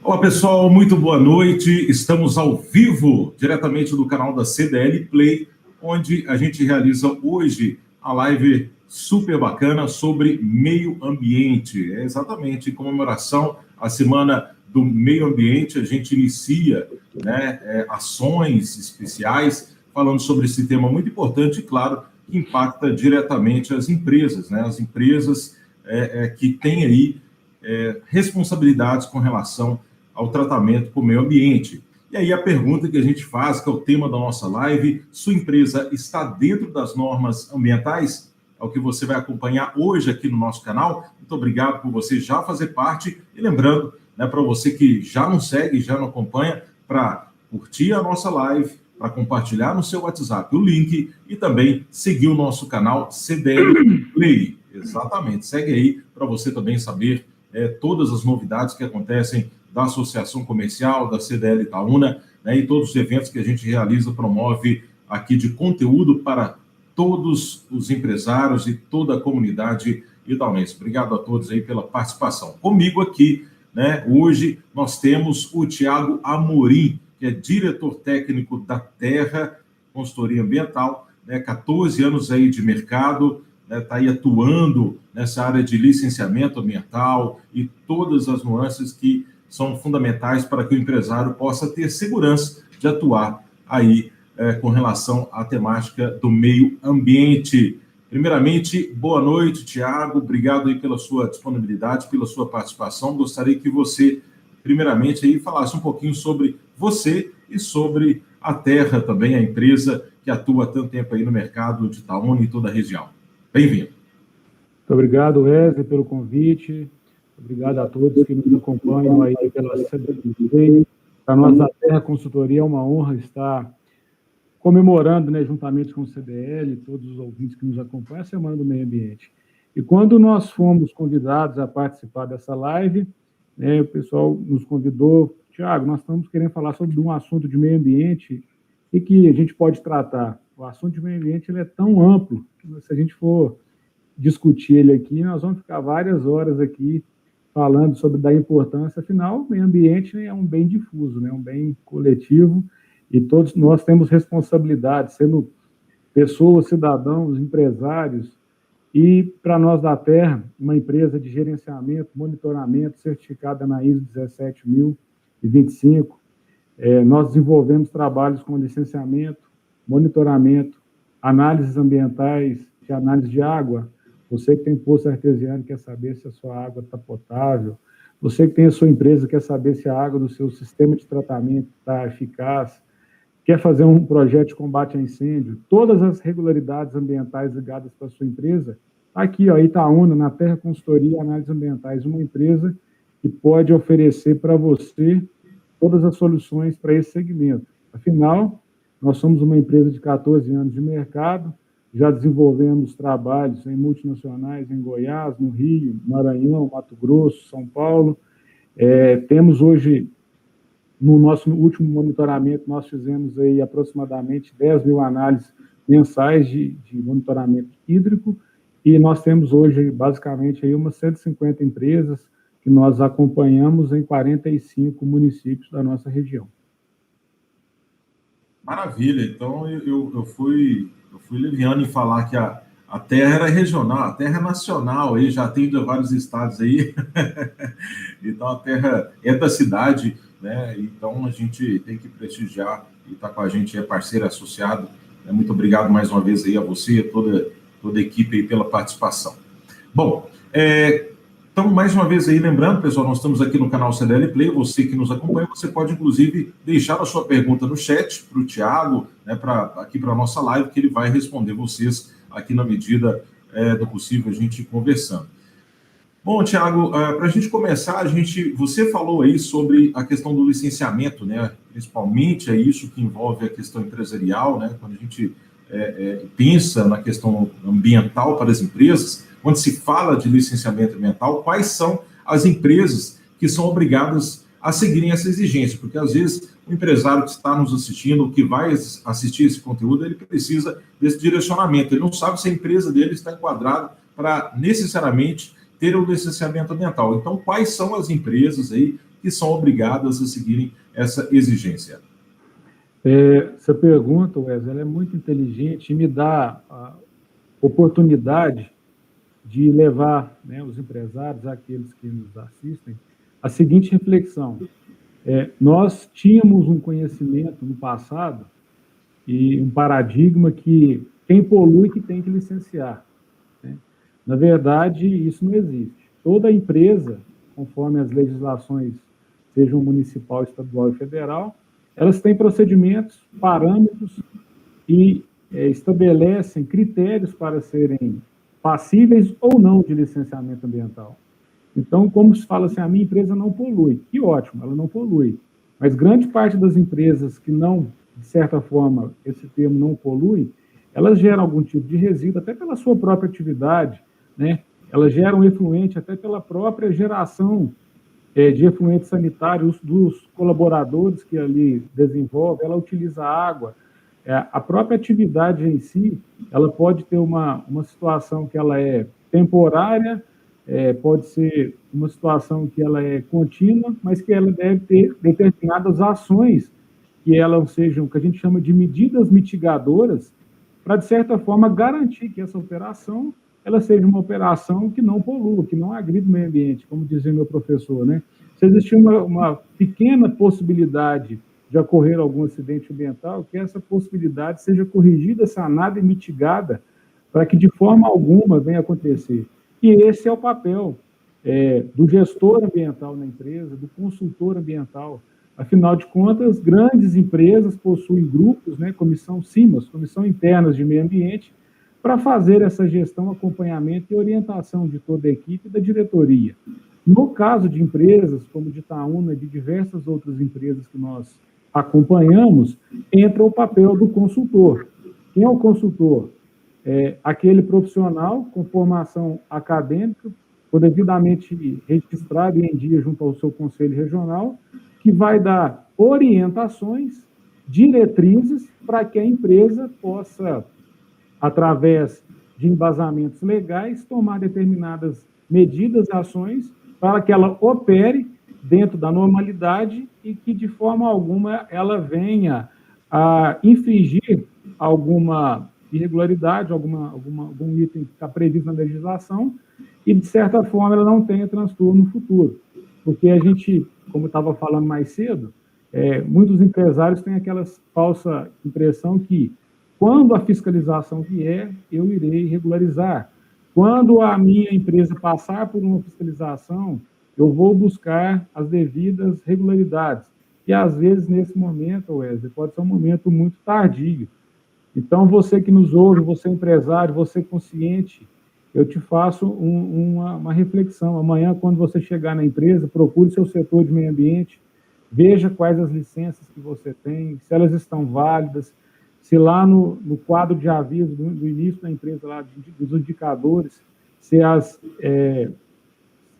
Olá, pessoal, muito boa noite. Estamos ao vivo, diretamente do canal da CDL Play, onde a gente realiza hoje a live super bacana sobre meio ambiente. É exatamente em comemoração à Semana do Meio Ambiente. A gente inicia, ações especiais falando sobre esse tema muito importante e, claro, que impacta diretamente as empresas, né? As empresas que têm aí responsabilidades com relação ao tratamento com o meio ambiente. E aí a pergunta que a gente faz, que é o tema da nossa live: sua empresa está dentro das normas ambientais? É o que você vai acompanhar hoje aqui no nosso canal. Muito obrigado por você já fazer parte. E lembrando, para você que já não segue, já não acompanha, para curtir a nossa live, para compartilhar no seu WhatsApp o link e também seguir o nosso canal CDL Play. Exatamente, segue aí para você também saber todas as novidades que acontecem da Associação Comercial, da CDL Itaúna, e todos os eventos que a gente realiza, promove aqui de conteúdo para todos os empresários e toda a comunidade itaunense. Obrigado a todos aí pela participação. Comigo aqui, hoje nós temos o Thiago Amorim, que é diretor técnico da Terra Consultoria Ambiental, 14 anos aí de mercado, está aí atuando nessa área de licenciamento ambiental e todas as nuances que são fundamentais para que o empresário possa ter segurança de atuar aí com relação à temática do meio ambiente. Primeiramente, boa noite, Thiago. Obrigado aí pela sua disponibilidade, pela sua participação. Gostaria que você, primeiramente, aí falasse um pouquinho sobre você e sobre a Terra também, a empresa que atua há tanto tempo aí no mercado de Itaúna e toda a região. Bem-vindo. Muito obrigado, Wesley, pelo convite. Obrigado a todos que nos acompanham aí pela CDL. Para nós, a Terra Consultoria, é uma honra estar comemorando, juntamente com o CDL, todos os ouvintes que nos acompanham, a Semana do Meio Ambiente. E quando nós fomos convidados a participar dessa live, o pessoal nos convidou: Thiago, nós estamos querendo falar sobre um assunto de meio ambiente e que a gente pode tratar. O assunto de meio ambiente ele é tão amplo que, se a gente for discutir ele aqui, nós vamos ficar várias horas aqui falando sobre da importância. Afinal, o meio ambiente é um bem difuso, um bem coletivo, e todos nós temos responsabilidade, sendo pessoas, cidadãos, empresários, e para nós da Terra, uma empresa de gerenciamento, monitoramento, certificada na ISO 17025, nós desenvolvemos trabalhos com licenciamento, monitoramento, análises ambientais, de análise de água. Você que tem poço artesiano quer saber se a sua água está potável. Você que tem a sua empresa quer saber se a água do seu sistema de tratamento está eficaz. Quer fazer um projeto de combate a incêndio. Todas as regularidades ambientais ligadas para a sua empresa, aqui, Itaúna, na Terra Consultoria e Análises Ambientais, uma empresa que pode oferecer para você todas as soluções para esse segmento. Afinal, nós somos uma empresa de 14 anos de mercado, já desenvolvemos trabalhos em multinacionais em Goiás, no Rio, Maranhão, Mato Grosso, São Paulo. Temos hoje, no nosso último monitoramento, nós fizemos aí aproximadamente 10 mil análises mensais de monitoramento hídrico, e nós temos hoje, basicamente, aí umas 150 empresas que nós acompanhamos em 45 municípios da nossa região. Maravilha. Então, eu fui leviano em falar que a Terra era regional, a Terra é nacional, aí já atende a vários estados aí. Então, a Terra é da cidade, Então, a gente tem que prestigiar e está com a gente, é parceiro associado. Muito obrigado mais uma vez aí a você e a toda a equipe aí pela participação. Bom, então, mais uma vez aí, lembrando, pessoal, nós estamos aqui no canal CDL Play. Você que nos acompanha, você pode, inclusive, deixar a sua pergunta no chat para o Thiago, aqui para a nossa live, que ele vai responder vocês aqui na medida do possível, a gente conversando. Bom, Thiago, para a gente começar, você falou aí sobre a questão do licenciamento, principalmente é isso que envolve a questão empresarial, quando a gente pensa na questão ambiental para as empresas. Quando se fala de licenciamento ambiental, quais são as empresas que são obrigadas a seguirem essa exigência? Porque, às vezes, o empresário que está nos assistindo, ou que vai assistir esse conteúdo, ele precisa desse direcionamento. Ele não sabe se a empresa dele está enquadrada para, necessariamente, ter o licenciamento ambiental. Então, quais são as empresas aí que são obrigadas a seguirem essa exigência? Essa pergunta, Wesley, ela é muito inteligente e me dá a oportunidade de levar, né, os empresários, aqueles que nos assistem, a seguinte reflexão. Nós tínhamos um conhecimento no passado e um paradigma que quem polui que tem que licenciar, né? Na verdade, isso não existe. Toda empresa, conforme as legislações, sejam municipal, estadual e federal, elas têm procedimentos, parâmetros e estabelecem critérios para serem passíveis ou não de licenciamento ambiental. Então, como se fala assim, a minha empresa não polui. Que ótimo, ela não polui. Mas grande parte das empresas que não, de certa forma, esse termo não polui, elas geram algum tipo de resíduo, até pela sua própria atividade, né? Elas geram efluente até pela própria geração de efluentes sanitários dos colaboradores que ali desenvolvem, ela utiliza água. A própria atividade em si, ela pode ter uma situação que ela é temporária, pode ser uma situação que ela é contínua, mas que ela deve ter determinadas ações que elas sejam, que a gente chama de medidas mitigadoras, para, de certa forma, garantir que essa operação ela seja uma operação que não polua, que não agride o meio ambiente, como dizia meu professor, né? Se existir uma pequena possibilidade de ocorrer algum acidente ambiental, que essa possibilidade seja corrigida, sanada e mitigada, para que de forma alguma venha acontecer. E esse é o papel do gestor ambiental na empresa, do consultor ambiental. Afinal de contas, grandes empresas possuem grupos, né, comissão CIMAS, Comissão Internas de Meio Ambiente, para fazer essa gestão, acompanhamento e orientação de toda a equipe e da diretoria. No caso de empresas, como de Itaúna e de diversas outras empresas que nós acompanhamos, entra o papel do consultor. Quem é o consultor? Aquele profissional com formação acadêmica, devidamente registrado e em dia junto ao seu conselho regional, que vai dar orientações, diretrizes, para que a empresa possa, através de embasamentos legais, tomar determinadas medidas e ações para que ela opere dentro da normalidade e que, de forma alguma, ela venha a infringir alguma irregularidade, algum item que está previsto na legislação e, de certa forma, ela não tenha transtorno no futuro. Porque a gente, como eu estava falando mais cedo, muitos empresários têm aquela falsa impressão que, quando a fiscalização vier, eu irei regularizar. Quando a minha empresa passar por uma fiscalização, eu vou buscar as devidas regularidades. E, às vezes, nesse momento, Wesley, pode ser um momento muito tardio. Então, você que nos ouve, você empresário, você consciente, eu te faço uma reflexão. Amanhã, quando você chegar na empresa, procure seu setor de meio ambiente, veja quais as licenças que você tem, se elas estão válidas, se lá no quadro de aviso do início da empresa, lá dos indicadores, se as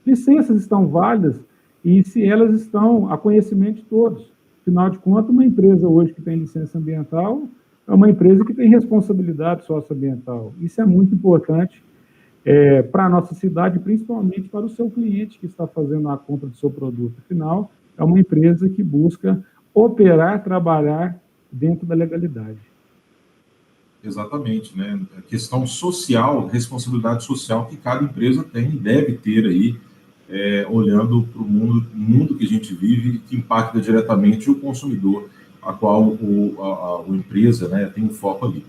licenças estão válidas e se elas estão a conhecimento de todos. Afinal de contas, uma empresa hoje que tem licença ambiental é uma empresa que tem responsabilidade socioambiental. Isso é muito importante para a nossa cidade, principalmente para o seu cliente que está fazendo a compra do seu produto. Afinal, é uma empresa que busca operar, trabalhar dentro da legalidade. Exatamente, né? A questão social, responsabilidade social que cada empresa tem e deve ter aí, olhando para o mundo que a gente vive e que impacta diretamente o consumidor, a qual a empresa, né, tem um foco ali.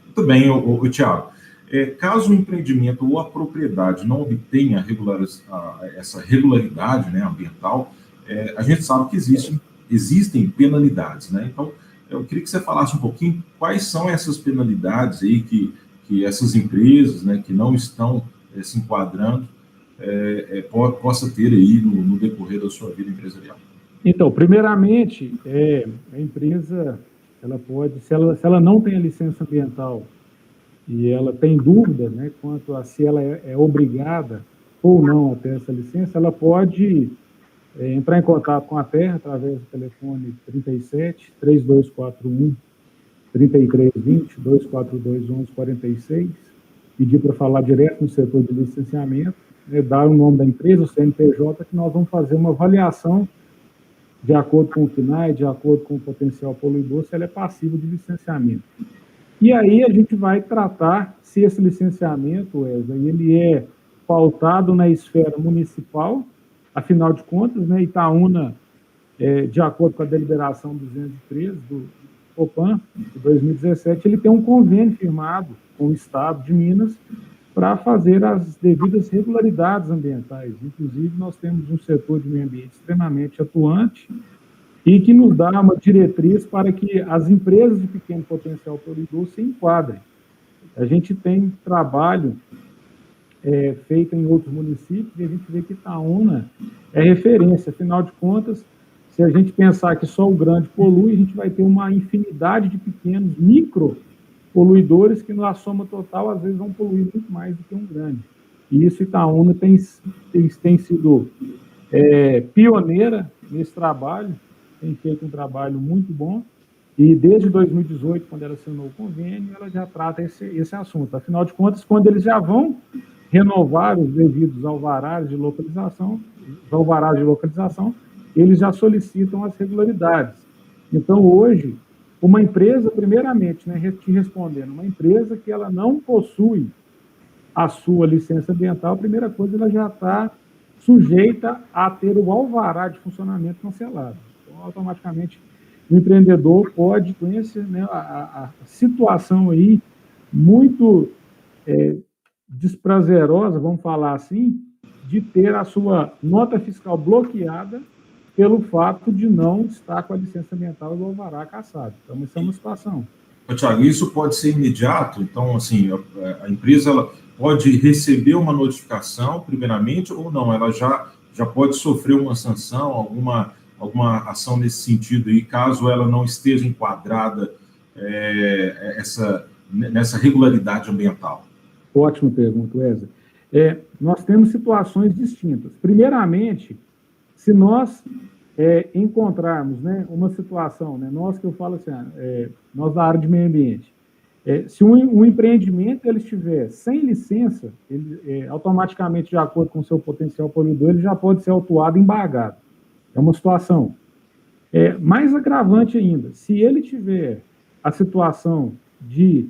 Muito bem, Thiago. Caso o empreendimento ou a propriedade não obtenha essa regularidade, né, ambiental, a gente sabe que existem penalidades, né? Então, eu queria que você falasse um pouquinho quais são essas penalidades aí que essas empresas, né, que não estão se enquadrando, possa ter aí no decorrer da sua vida empresarial. Então, primeiramente, a empresa, ela pode, se ela não tem a licença ambiental e ela tem dúvida, né, quanto a se ela é obrigada ou não a ter essa licença, ela pode entrar em contato com a Terra através do telefone 37 3241 3320 242 1146, pedir para falar direto no setor de licenciamento, dar o nome da empresa, o CNPJ, que nós vamos fazer uma avaliação de acordo com o PNAE, de acordo com o potencial poluidor, se ela é passiva de licenciamento. E aí a gente vai tratar se esse licenciamento, Wesley, ele é pautado na esfera municipal, afinal de contas, né, Itaúna, de acordo com a deliberação 213 do COPAN, de 2017, ele tem um convênio firmado com o Estado de Minas para fazer as devidas regularidades ambientais. Inclusive, nós temos um setor de meio ambiente extremamente atuante e que nos dá uma diretriz para que as empresas de pequeno potencial poluidor se enquadrem. A gente tem trabalho feito em outros municípios e a gente vê que Itaúna é referência. Afinal de contas, se a gente pensar que só o grande polui, a gente vai ter uma infinidade de pequenos micro poluidores que, na soma total, às vezes vão poluir muito mais do que um grande. E isso, Itaúna tem sido pioneira nesse trabalho, tem feito um trabalho muito bom, e desde 2018, quando ela assinou o convênio, ela já trata esse assunto. Afinal de contas, quando eles já vão renovar os devidos alvarás de localização, eles já solicitam as regularidades. Então, hoje, uma empresa, primeiramente, né, te respondendo, uma empresa que ela não possui a sua licença ambiental, a primeira coisa, ela já está sujeita a ter o alvará de funcionamento cancelado. Então, automaticamente, o empreendedor pode conhecer, né, a situação aí muito desprazerosa, vamos falar assim, de ter a sua nota fiscal bloqueada pelo fato de não estar com a licença ambiental e o alvará cassado. Então, isso é uma situação. Tiago, isso pode ser imediato? Então, assim, a empresa ela pode receber uma notificação, primeiramente, ou não? Ela já pode sofrer uma sanção, alguma ação nesse sentido, aí, caso ela não esteja enquadrada nessa regularidade ambiental? Ótima pergunta, Wesley. Nós temos situações distintas. Primeiramente, se nós encontrarmos, né, uma situação, né, nós que eu falo assim, nós da área de meio ambiente, se um empreendimento ele estiver sem licença, ele automaticamente, de acordo com o seu potencial poluidor, ele já pode ser autuado e embargado. É uma situação. Mais agravante ainda, se ele tiver a situação de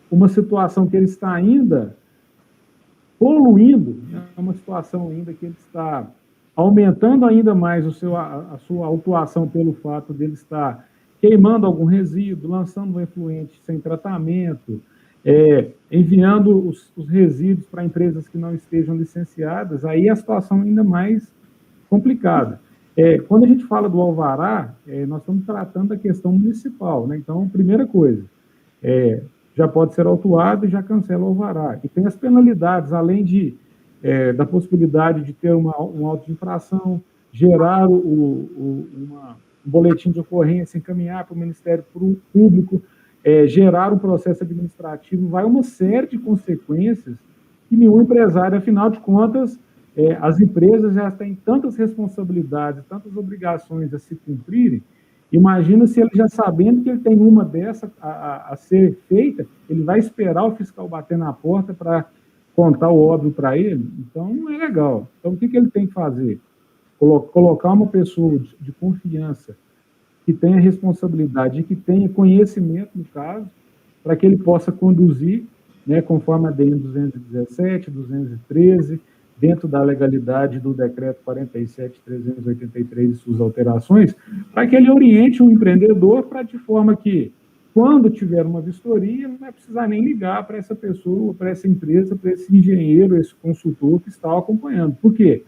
uma situação que ele está ainda poluindo, né, é uma situação ainda que ele está aumentando ainda mais a sua autuação pelo fato dele estar queimando algum resíduo, lançando um efluente sem tratamento, enviando os resíduos para empresas que não estejam licenciadas, aí a situação é ainda mais complicada. Quando a gente fala do alvará, nós estamos tratando da questão municipal, né? Então, primeira coisa, já pode ser autuado e já cancela o alvará. E tem as penalidades, além da possibilidade de ter um auto de infração, gerar um boletim de ocorrência, encaminhar para o Ministério Público, gerar um processo administrativo, vai uma série de consequências que nenhum empresário, afinal de contas, as empresas já têm tantas responsabilidades, tantas obrigações a se cumprirem. Imagina se ele já sabendo que ele tem uma dessa a ser feita, ele vai esperar o fiscal bater na porta para contar o óbvio para ele? Então, não é legal. Então, o que ele tem que fazer? Colocar uma pessoa de confiança que tenha responsabilidade e que tenha conhecimento, no caso, para que ele possa conduzir, né, conforme a DN 217, 213, dentro da legalidade do decreto 47.383 e suas alterações, para que ele oriente o empreendedor de forma que, quando tiver uma vistoria, não vai precisar nem ligar para essa pessoa, para essa empresa, para esse engenheiro, esse consultor que está acompanhando. Por quê?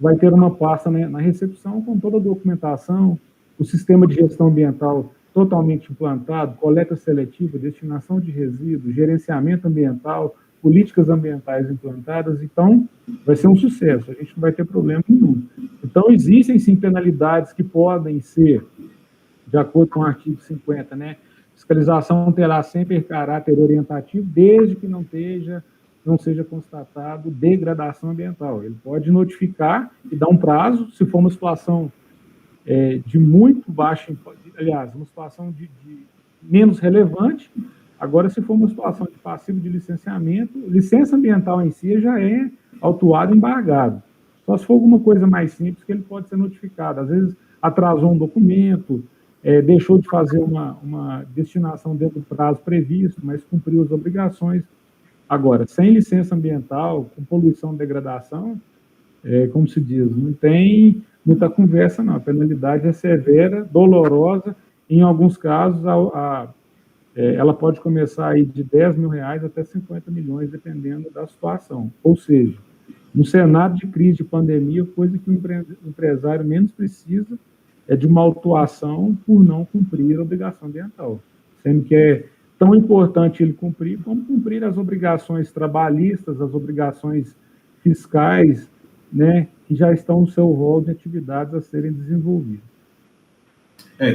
Vai ter uma pasta, né, na recepção com toda a documentação, o sistema de gestão ambiental totalmente implantado, coleta seletiva, destinação de resíduos, gerenciamento ambiental, políticas ambientais implantadas. Então, vai ser um sucesso, a gente não vai ter problema nenhum. Então, existem, sim, penalidades que podem ser, de acordo com o artigo 50, né? Fiscalização terá sempre caráter orientativo, desde que não seja constatado degradação ambiental. Ele pode notificar e dar um prazo, se for uma situação de muito baixo, aliás, uma situação de menos relevante. Agora, se for uma situação de passivo de licenciamento, licença ambiental em si já é autuado e embargado. Só se for alguma coisa mais simples que ele pode ser notificado. Às vezes atrasou um documento, deixou de fazer uma destinação dentro do prazo previsto, mas cumpriu as obrigações. Agora, sem licença ambiental, com poluição e degradação, como se diz, não tem muita conversa, não. A penalidade é severa, dolorosa, em alguns casos, ela pode começar aí de R$10 mil até 50 milhões, dependendo da situação. Ou seja, no cenário de crise, de pandemia, a coisa que o empresário menos precisa é de uma autuação por não cumprir a obrigação ambiental, sendo que é tão importante ele cumprir como cumprir as obrigações trabalhistas, as obrigações fiscais, né, que já estão no seu rol de atividades a serem desenvolvidas.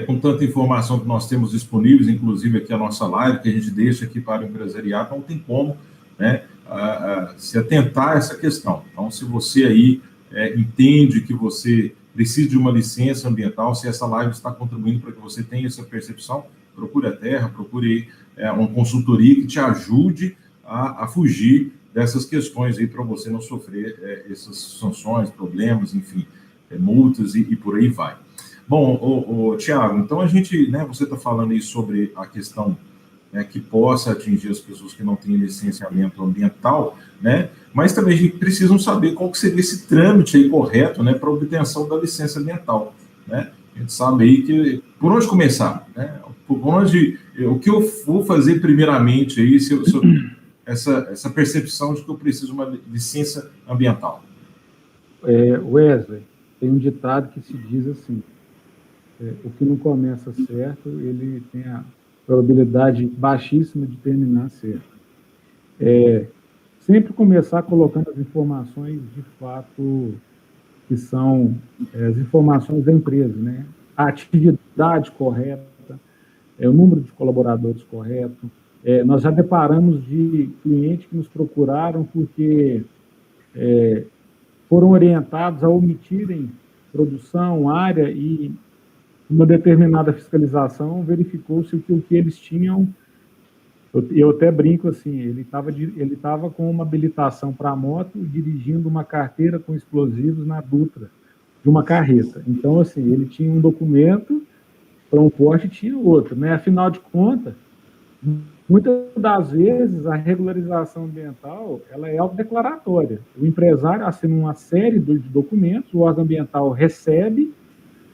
Com tanta informação que nós temos disponíveis, inclusive aqui a nossa live, que a gente deixa aqui para o empresariado, não tem como, né, se atentar a essa questão. Então, se você aí entende que você precisa de uma licença ambiental, se essa live está contribuindo para que você tenha essa percepção, procure a Terra, procure uma consultoria que te ajude a fugir dessas questões aí para você não sofrer essas sanções, problemas, enfim, multas e por aí vai. Bom, Tiago, então a gente, né, você está falando aí sobre a questão que possa atingir as pessoas que não têm licenciamento ambiental, né, mas também a gente precisa saber qual que seria esse trâmite aí correto, né, para obtenção da licença ambiental, né? A gente sabe aí que por onde começar, né? O que eu vou fazer primeiramente aí, essa percepção de que eu preciso de uma licença ambiental. Wesley, tem um ditado que se diz assim: o que não começa certo, ele tem a probabilidade baixíssima de terminar certo. Sempre começar colocando as informações de fato que são as informações da empresa, né? A atividade correta, o número de colaboradores correto. Nós já deparamos de clientes que nos procuraram porque foram orientados a omitirem produção, área, e uma determinada fiscalização verificou-se que o que eles tinham, eu até brinco assim, ele estava com uma habilitação para moto e dirigindo uma carteira com explosivos na Dutra de uma carreta. Então, assim, ele tinha um documento para um porte e tinha outro, né? Afinal de contas, muitas das vezes a regularização ambiental ela é autodeclaratória. O empresário assina uma série de documentos, o órgão ambiental recebe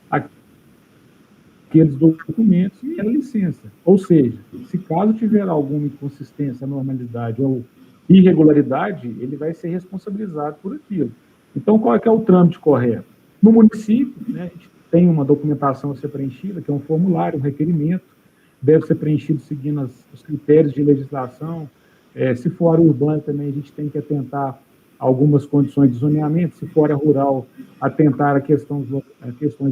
aqueles documentos e a licença. Ou seja, se caso tiver alguma inconsistência, anormalidade ou irregularidade, ele vai ser responsabilizado por aquilo. Então, qual é que é o trâmite correto? No município, né, a gente tem uma documentação a ser preenchida, que é um formulário, um requerimento, deve ser preenchido seguindo os critérios de legislação. Se for área urbana também, a gente tem que atentar a algumas condições de zoneamento. Se for área rural, atentar a questões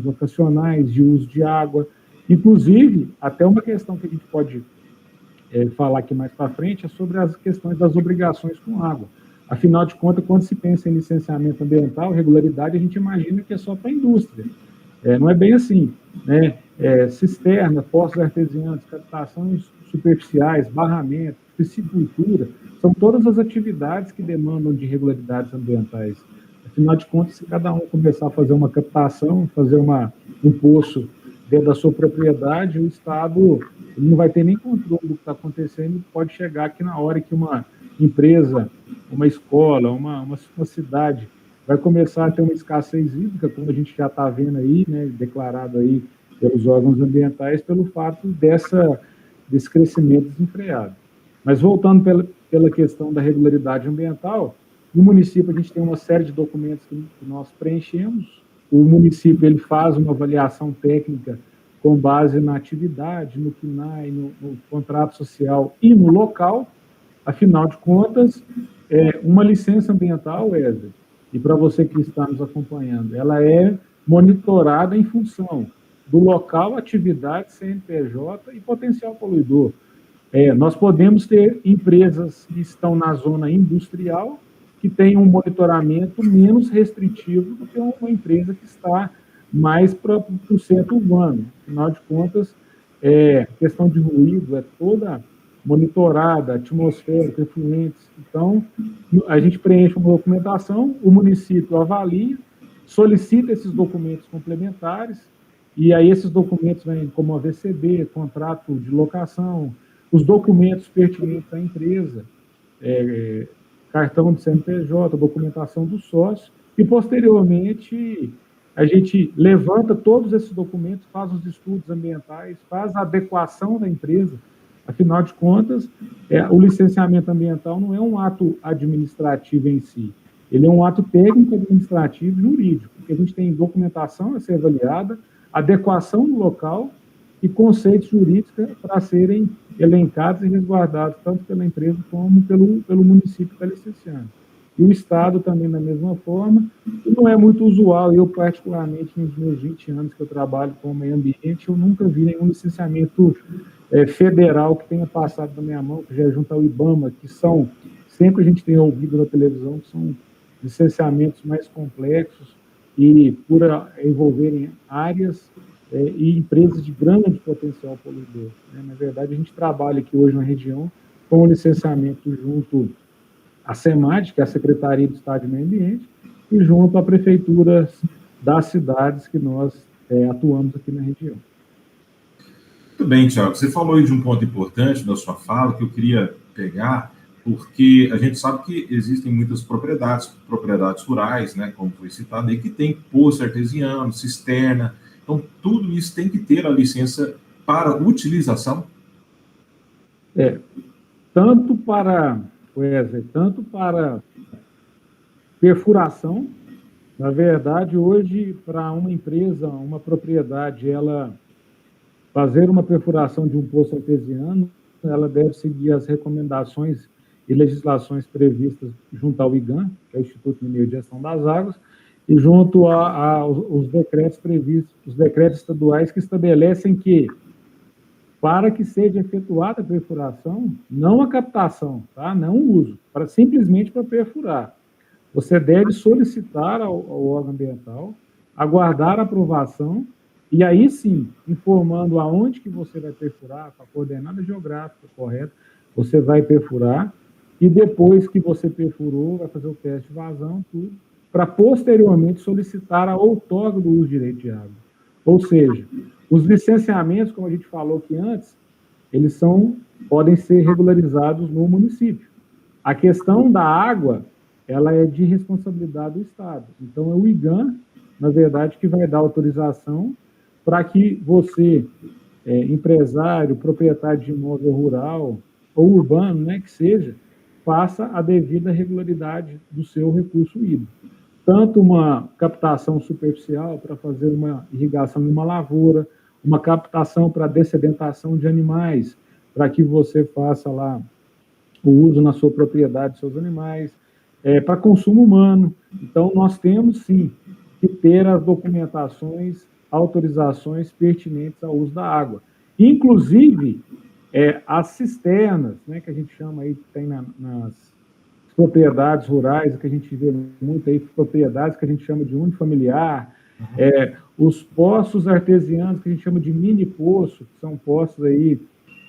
vocacionais, de uso de água. Inclusive, até uma questão que a gente pode falar aqui mais para frente é sobre as questões das obrigações com água. Afinal de contas, quando se pensa em licenciamento ambiental, regularidade, a gente imagina que é só para a indústria. Não é bem assim, né? Cisterna, poços artesianos, captações superficiais, barramento, piscicultura, são todas as atividades que demandam de regularidades ambientais. Afinal de contas, se cada um começar a fazer uma captação, fazer um poço dentro da sua propriedade, o Estado não vai ter nem controle do que está acontecendo, pode chegar aqui na hora que uma empresa, uma escola, uma cidade vai começar a ter uma escassez hídrica, como a gente já está vendo aí, né, declarado aí pelos órgãos ambientais, pelo fato desse crescimento desenfreado. Mas voltando pela questão da regularidade ambiental, no município a gente tem uma série de documentos que nós preenchemos, o município ele faz uma avaliação técnica com base na atividade, no CNAE, no contrato social e no local. Afinal de contas, uma licença ambiental, Wesley, e para você que está nos acompanhando, ela é monitorada em função do local, atividade, CNPJ e potencial poluidor. Nós podemos ter empresas que estão na zona industrial que têm um monitoramento menos restritivo do que uma empresa que está mais para o centro urbano. Afinal de contas, questão de ruído, toda monitorada, atmosférica, efluentes. Então, a gente preenche uma documentação, o município avalia, solicita esses documentos complementares, e aí esses documentos vêm como a VCB, contrato de locação, os documentos pertinentes à empresa, cartão de CNPJ, documentação do sócio, e posteriormente a gente levanta todos esses documentos, faz os estudos ambientais, faz a adequação da empresa. Afinal de contas, o licenciamento ambiental não é um ato administrativo em si, ele é um ato técnico, administrativo e jurídico, porque a gente tem documentação a ser avaliada, adequação do local e conceitos jurídicos para serem elencados e resguardados, tanto pela empresa como pelo município que está licenciando. E o Estado também da mesma forma. E não é muito usual, eu particularmente, nos meus 20 anos que eu trabalho com o meio ambiente, eu nunca vi nenhum licenciamento federal que tenha passado na minha mão, que já é junto ao IBAMA, que são, sempre a gente tem ouvido na televisão, que são licenciamentos mais complexos e por envolverem áreas e empresas de grande potencial poluidor. Na verdade, a gente trabalha aqui hoje na região com o licenciamento junto à SEMAD, que é a Secretaria do Estado de Meio Ambiente, e junto a prefeituras das cidades que nós atuamos aqui na região. Muito bem, Thiago. Você falou aí de um ponto importante da sua fala que eu queria pegar, porque a gente sabe que existem muitas propriedades rurais, né, como foi citado aí, que tem poço artesiano, cisterna. Então, tudo isso tem que ter a licença para utilização? Tanto para perfuração. Na verdade, hoje, para uma empresa, uma propriedade, ela fazer uma perfuração de um poço artesiano, ela deve seguir as recomendações e legislações previstas junto ao IGAM, que é o Instituto Mineiro de Gestão das Águas, e junto aos decretos previstos, os decretos estaduais que estabelecem que, para que seja efetuada a perfuração, não a captação, tá? Não o uso, simplesmente para perfurar. Você deve solicitar ao órgão ambiental, aguardar a aprovação, e aí sim, informando aonde que você vai perfurar, com a coordenada geográfica correta, você vai perfurar, e depois que você perfurou, vai fazer o teste de vazão, tudo, para posteriormente solicitar a outorga do uso de direito de água. Ou seja, os licenciamentos, como a gente falou aqui antes, eles podem ser regularizados no município. A questão da água, ela é de responsabilidade do Estado. Então, é o IGAM, na verdade, que vai dar autorização para que você, empresário, proprietário de imóvel rural ou urbano, né, que seja, faça a devida regularidade do seu recurso hídrico. Tanto uma captação superficial para fazer uma irrigação de uma lavoura, uma captação para dessedentação de animais, para que você faça lá o uso na sua propriedade dos seus animais, para consumo humano. Então, nós temos, sim, que ter as documentações, autorizações pertinentes ao uso da água. Inclusive, as cisternas, né, que a gente chama aí, que tem nas propriedades rurais, que a gente vê muito aí, propriedades que a gente chama de unifamiliar, os poços artesianos, que a gente chama de mini poço, que são poços aí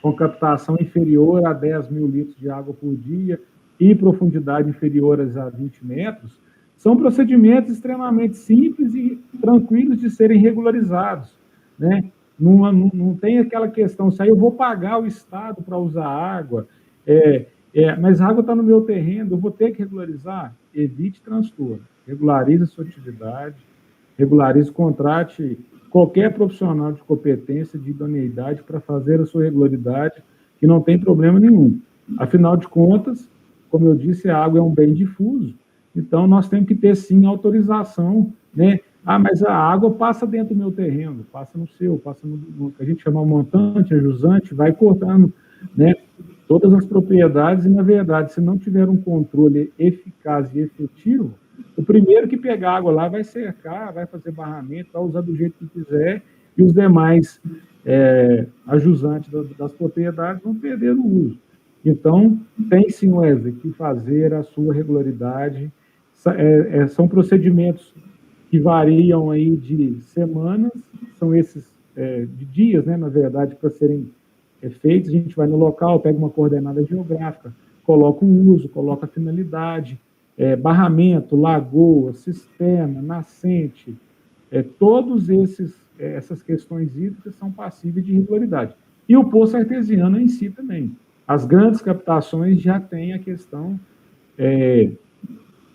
com captação inferior a 10 mil litros de água por dia e profundidade inferior a 20 metros, são procedimentos extremamente simples e tranquilos de serem regularizados, né? Não tem aquela questão, se aí eu vou pagar o Estado para usar água, mas a água está no meu terreno, eu vou ter que regularizar? Evite transtorno, regularize a sua atividade, regularize, contrate qualquer profissional de competência, de idoneidade para fazer a sua regularidade, que não tem problema nenhum. Afinal de contas, como eu disse, a água é um bem difuso, então nós temos que ter, sim, autorização, né? Mas a água passa dentro do meu terreno, passa no seu, passa no que a gente chama montante, a jusante, vai cortando, né, todas as propriedades, e, na verdade, se não tiver um controle eficaz e efetivo, o primeiro que pegar água lá vai cercar, vai fazer barramento, vai usar do jeito que quiser, e os demais ajusantes das propriedades vão perder o uso. Então, tem sim, Wesley, que fazer a sua regularidade. São procedimentos que variam aí de semanas, são esses de dias, né, na verdade, para serem feitos, a gente vai no local, pega uma coordenada geográfica, coloca o uso, coloca a finalidade, barramento, lagoa, cisterna, nascente, todos essas questões hídricas são passíveis de irregularidade. E o poço artesiano em si também. As grandes captações já têm a questão,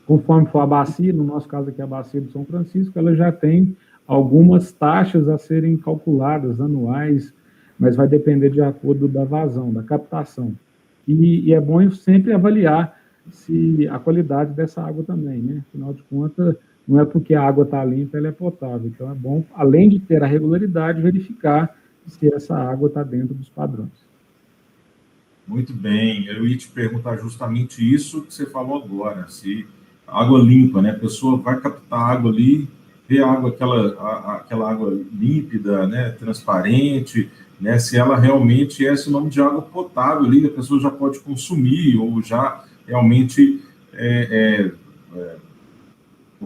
conforme for a bacia, no nosso caso aqui a bacia do São Francisco, ela já tem algumas taxas a serem calculadas anuais, mas vai depender de acordo da vazão, da captação. E é bom sempre avaliar se a qualidade dessa água também, né? Afinal de contas, não é porque a água está limpa, ela é potável. Então, é bom, além de ter a regularidade, verificar se essa água está dentro dos padrões. Muito bem. Eu ia te perguntar justamente isso que você falou agora, se água limpa, né? A pessoa vai captar água ali, vê a água, aquela água límpida, né? Transparente, né? Se ela realmente é esse nome de água potável ali, a pessoa já pode consumir ou já realmente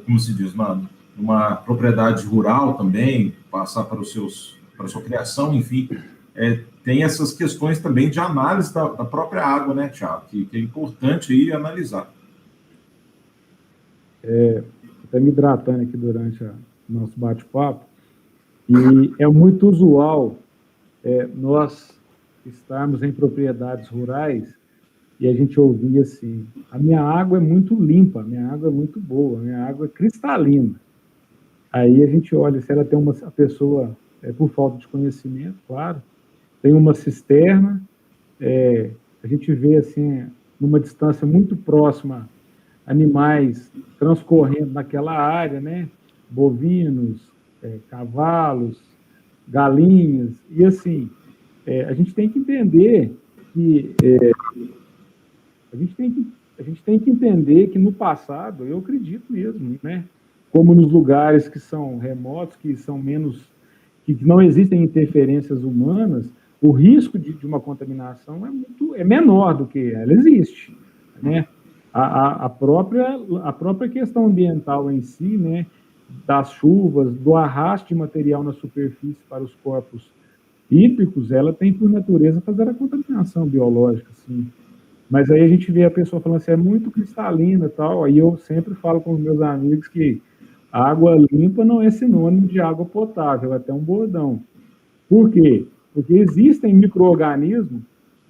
como se diz, uma propriedade rural também, passar para a sua criação, enfim, tem essas questões também de análise da própria água, né, Thiago, que é importante aí analisar. Estou me hidratando aqui durante o nosso bate-papo, e é muito usual nós estarmos em propriedades rurais e a gente ouvia assim, a minha água é muito limpa, a minha água é muito boa, a minha água é cristalina. Aí a gente olha, se ela tem a pessoa, por falta de conhecimento, claro, tem uma cisterna, a gente vê assim, numa distância muito próxima, animais transcorrendo naquela área, né? Bovinos, cavalos, galinhas, e assim, a gente tem que entender que a gente tem que entender que no passado, eu acredito mesmo, né? Como nos lugares que são remotos, que são menos, que não existem interferências humanas, o risco de uma contaminação é menor do que ela existe, né? A própria questão ambiental em si, né? Das chuvas, do arrasto de material na superfície para os corpos hídricos, ela tem por natureza fazer a contaminação biológica, assim. Mas aí a gente vê a pessoa falando assim, é muito cristalina e tal, aí eu sempre falo com os meus amigos que água limpa não é sinônimo de água potável, é até um bordão. Por quê? Porque existem micro-organismos,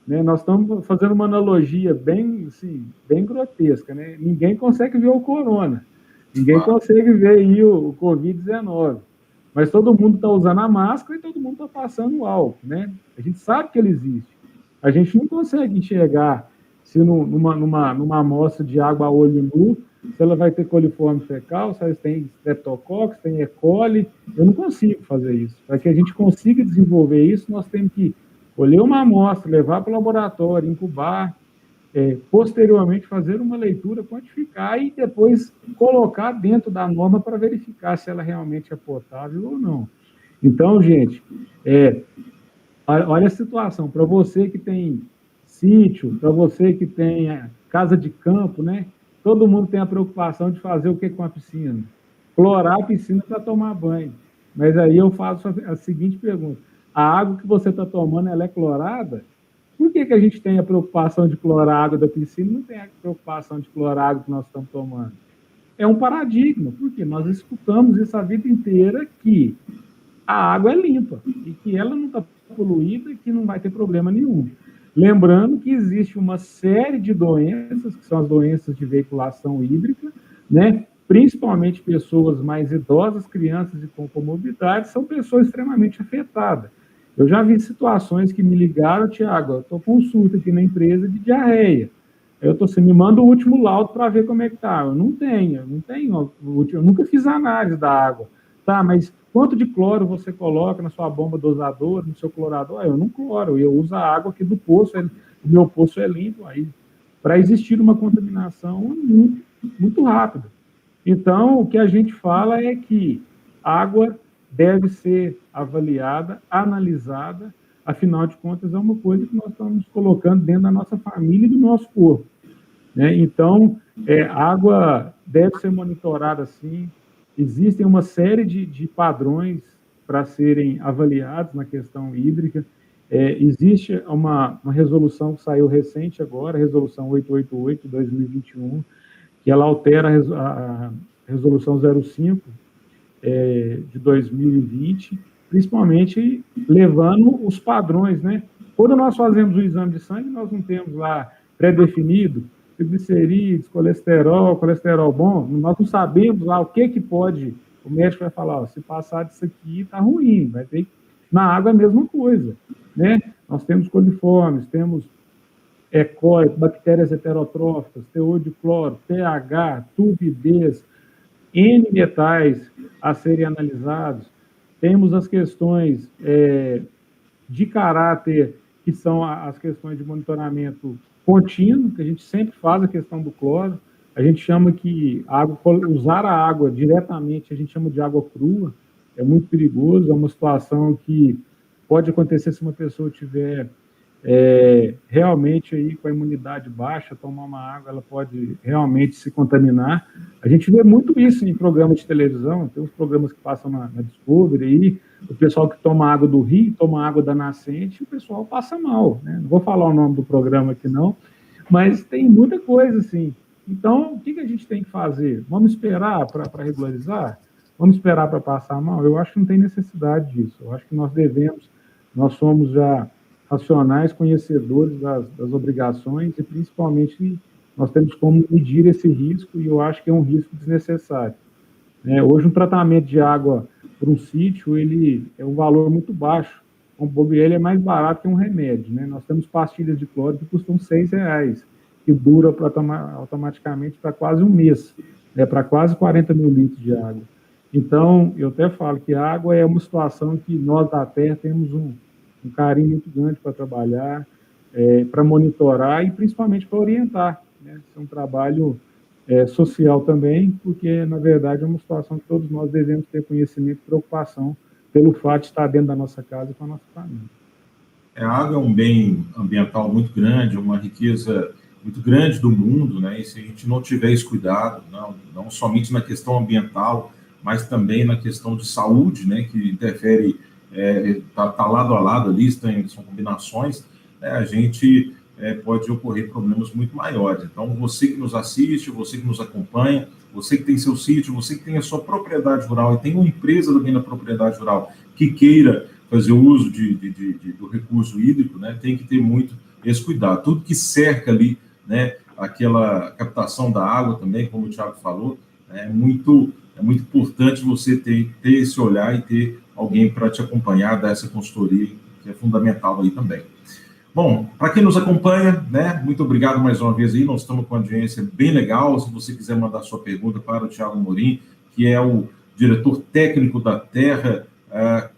né? Nós estamos fazendo uma analogia bem, assim, bem grotesca, né? Ninguém consegue ver o corona, ninguém consegue ver aí o Covid-19, mas todo mundo está usando a máscara e todo mundo está passando o álcool, né? A gente sabe que ele existe. A gente não consegue enxergar se numa amostra de água a olho nu, se ela vai ter coliforme fecal, se ela tem streptococcus, tem E. coli, eu não consigo fazer isso. Para que a gente consiga desenvolver isso, nós temos que colher uma amostra, levar para o laboratório, incubar, posteriormente fazer uma leitura, quantificar e depois colocar dentro da norma para verificar se ela realmente é potável ou não. Então, gente, olha a situação, para você que tem sítio, para você que tem casa de campo, né? Todo mundo tem a preocupação de fazer o que com a piscina? Clorar a piscina para tomar banho. Mas aí eu faço a seguinte pergunta, a água que você está tomando, ela é clorada? Por que a gente tem a preocupação de clorar a água da piscina e não tem a preocupação de clorar a água que nós estamos tomando? É um paradigma, porque nós escutamos isso a vida inteira que a água é limpa e que ela não está poluída e que não vai ter problema nenhum. Lembrando que existe uma série de doenças, que são as doenças de veiculação hídrica, né? Principalmente pessoas mais idosas, crianças e com comorbidades, são pessoas extremamente afetadas. Eu já vi situações que me ligaram, Tiago, eu estou com consulta aqui na empresa de diarreia. Você me manda o último laudo para ver como é que está. Eu não tenho, eu nunca fiz análise da água. Tá, mas quanto de cloro você coloca na sua bomba dosadora, no seu clorador? Eu não cloro, eu uso a água aqui do poço, o meu poço é limpo. Aí, para existir uma contaminação muito, muito rápida. Então, o que a gente fala é que a água deve ser avaliada, analisada, afinal de contas, é uma coisa que nós estamos colocando dentro da nossa família e do nosso corpo, né? Então, a água deve ser monitorada assim. Existem uma série de padrões para serem avaliados na questão hídrica. Existe uma resolução que saiu recente agora, a resolução 888 de 2021, que ela altera a resolução 05 de 2020, principalmente levando os padrões, né? Quando nós fazemos o exame de sangue, nós não temos lá pré-definido triglicerídeos, colesterol bom, nós não sabemos lá o que pode, o médico vai falar, ó, se passar disso aqui, está ruim, vai ter. Na água é a mesma coisa, né? Nós temos coliformes, temos E. coli, bactérias heterotróficas, teor de cloro, pH, turbidez, N metais a serem analisados. Temos as questões de caráter, que são as questões de monitoramento contínuo, que a gente sempre faz a questão do cloro. A gente chama que usar a água diretamente, a gente chama de água crua, é muito perigoso, é uma situação que pode acontecer se uma pessoa tiver realmente aí com a imunidade baixa, tomar uma água, ela pode realmente se contaminar. A gente vê muito isso em programas de televisão, tem uns programas que passam na Discovery aí, o pessoal que toma água do rio, toma água da nascente, o pessoal passa mal, né? Não vou falar o nome do programa aqui não, mas tem muita coisa assim. Então, o que a gente tem que fazer? Vamos esperar para regularizar? Vamos esperar para passar mal? Eu acho que não tem necessidade disso. Eu acho que nós somos já racionais, conhecedores das obrigações e, principalmente, nós temos como medir esse risco e eu acho que é um risco desnecessário. Hoje, um tratamento de água para um sítio, ele é um valor muito baixo. Ele é mais barato que um remédio, né? Nós temos pastilhas de cloro que custam R$6, que dura automaticamente para quase um mês, para quase 40 mil litros de água. Então, eu até falo que a água é uma situação que nós da Terra temos um carinho muito grande para trabalhar, para monitorar e principalmente para orientar, né? Isso é um trabalho social também, porque, na verdade, é uma situação que todos nós devemos ter conhecimento e preocupação pelo fato de estar dentro da nossa casa e com a nossa família. A água é um bem ambiental muito grande, uma riqueza muito grande do mundo, né? E se a gente não tiver esse cuidado, não somente na questão ambiental, mas também na questão de saúde, né? Que interfere, tá lado a lado ali, são combinações, né? A gente pode ocorrer problemas muito maiores. Então, você que nos assiste, você que nos acompanha, você que tem seu sítio, você que tem a sua propriedade rural e tem uma empresa também na propriedade rural que queira fazer uso do recurso hídrico, né, tem que ter muito esse cuidado. Tudo que cerca ali, né, aquela captação da água também, como o Thiago falou, é muito importante você ter esse olhar e ter alguém para te acompanhar, dar essa consultoria, que é fundamental aí também. Bom, para quem nos acompanha, né, muito obrigado mais uma vez aí, nós estamos com uma audiência bem legal. Se você quiser mandar sua pergunta para o Thiago Amorim, que é o diretor técnico da Terra,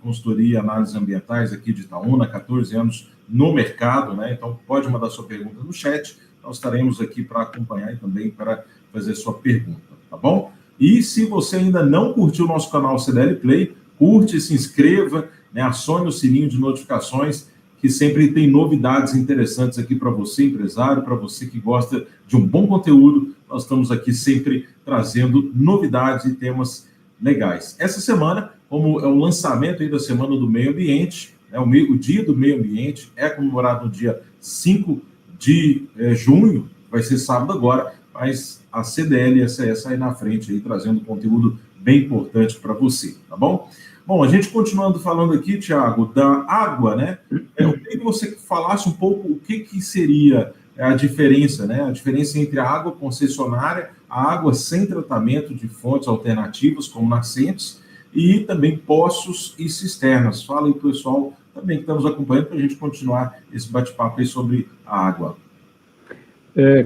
consultoria e análises ambientais aqui de Itaúna, 14 anos no mercado, né? Então pode mandar sua pergunta no chat, nós estaremos aqui para acompanhar e também para fazer sua pergunta, tá bom? E se você ainda não curtiu o nosso canal CDL Play, curte, se inscreva, né? Acione o sininho de notificações, que sempre tem novidades interessantes aqui para você, empresário, para você que gosta de um bom conteúdo. Nós estamos aqui sempre trazendo novidades e temas legais. Essa semana, como é o lançamento aí da Semana do Meio Ambiente, o Dia do Meio Ambiente é comemorado no dia 5 de junho, vai ser sábado agora, mas a CDL e a CS sai na frente aí, trazendo conteúdo bem importante para você, tá bom? Bom, a gente continuando falando aqui, Thiago, da água, né? Eu queria que você falasse um pouco o que seria a diferença, né? A diferença entre a água concessionária, a água sem tratamento de fontes alternativas, como nascentes, e também poços e cisternas. Fala aí, pessoal, também que estamos acompanhando, para a gente continuar esse bate-papo aí sobre a água.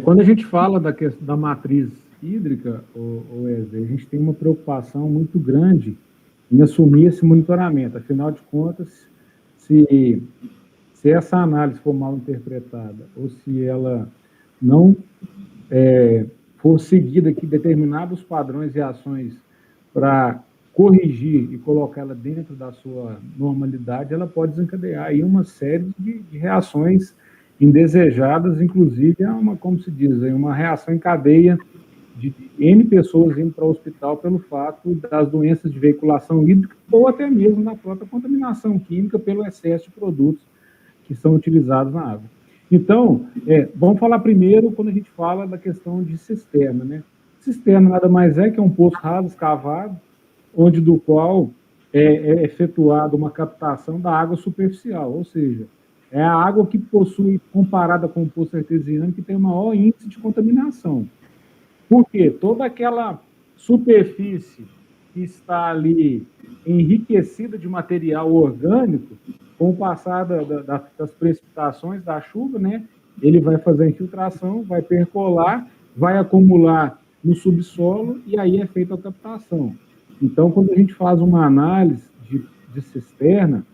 Quando a gente fala da matriz hídrica, Wesley, a gente tem uma preocupação muito grande em assumir esse monitoramento. Afinal de contas, se essa análise for mal interpretada ou se ela não for seguida aqui determinados padrões e ações para corrigir e colocá-la dentro da sua normalidade, ela pode desencadear aí uma série de reações indesejadas, inclusive como se diz, uma reação em cadeia de N pessoas indo para o hospital pelo fato das doenças de veiculação hídrica ou até mesmo da própria contaminação química pelo excesso de produtos que são utilizados na água. Então, vamos falar primeiro quando a gente fala da questão de cisterna, né? Cisterna nada mais é que um poço raso escavado, onde do qual é efetuada uma captação da água superficial, ou seja, é a água que possui, comparada com o poço artesiano, que tem o maior índice de contaminação. Por quê? Toda aquela superfície que está ali enriquecida de material orgânico, com o passar das precipitações, da chuva, né, ele vai fazer a infiltração, vai percolar, vai acumular no subsolo e aí é feita a captação. Então, quando a gente faz uma análise de cisterna,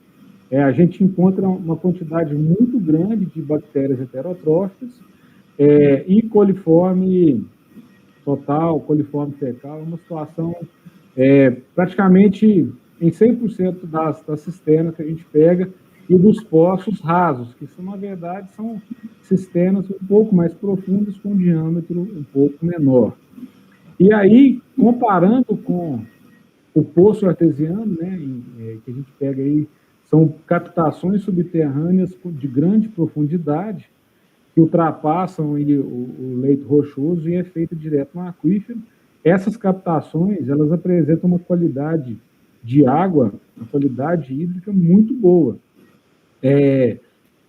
a gente encontra uma quantidade muito grande de bactérias heterotróficas e coliforme total, coliforme fecal, é uma situação praticamente em 100% das cisternas que a gente pega e dos poços rasos, que são, na verdade, são cisternas um pouco mais profundas, com um diâmetro um pouco menor. E aí, comparando com o poço artesiano, né, que a gente pega aí, são captações subterrâneas de grande profundidade, que ultrapassam aí o leito rochoso e é feito direto no aquífero. Essas captações, elas apresentam uma qualidade de água, uma qualidade hídrica muito boa.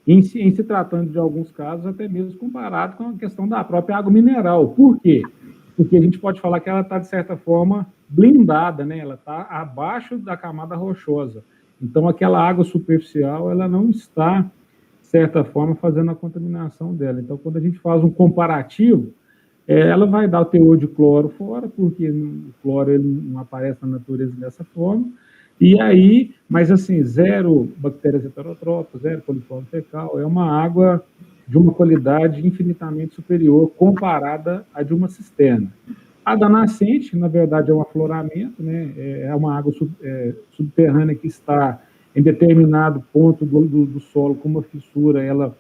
Em se tratando de alguns casos, até mesmo comparado com a questão da própria água mineral. Por quê? Porque a gente pode falar que ela está, de certa forma, blindada, né? Ela está abaixo da camada rochosa. Então, aquela água superficial, ela não está, de certa forma, fazendo a contaminação dela. Então, quando a gente faz um comparativo, ela vai dar o teor de cloro fora, porque o cloro ele não aparece na natureza dessa forma, e aí, mas assim, zero bactérias heterotróficas, zero coliforme fecal, é uma água de uma qualidade infinitamente superior comparada à de uma cisterna. A da nascente, na verdade, é um afloramento, né? É uma água subterrânea que está em determinado ponto do solo, com uma fissura, ela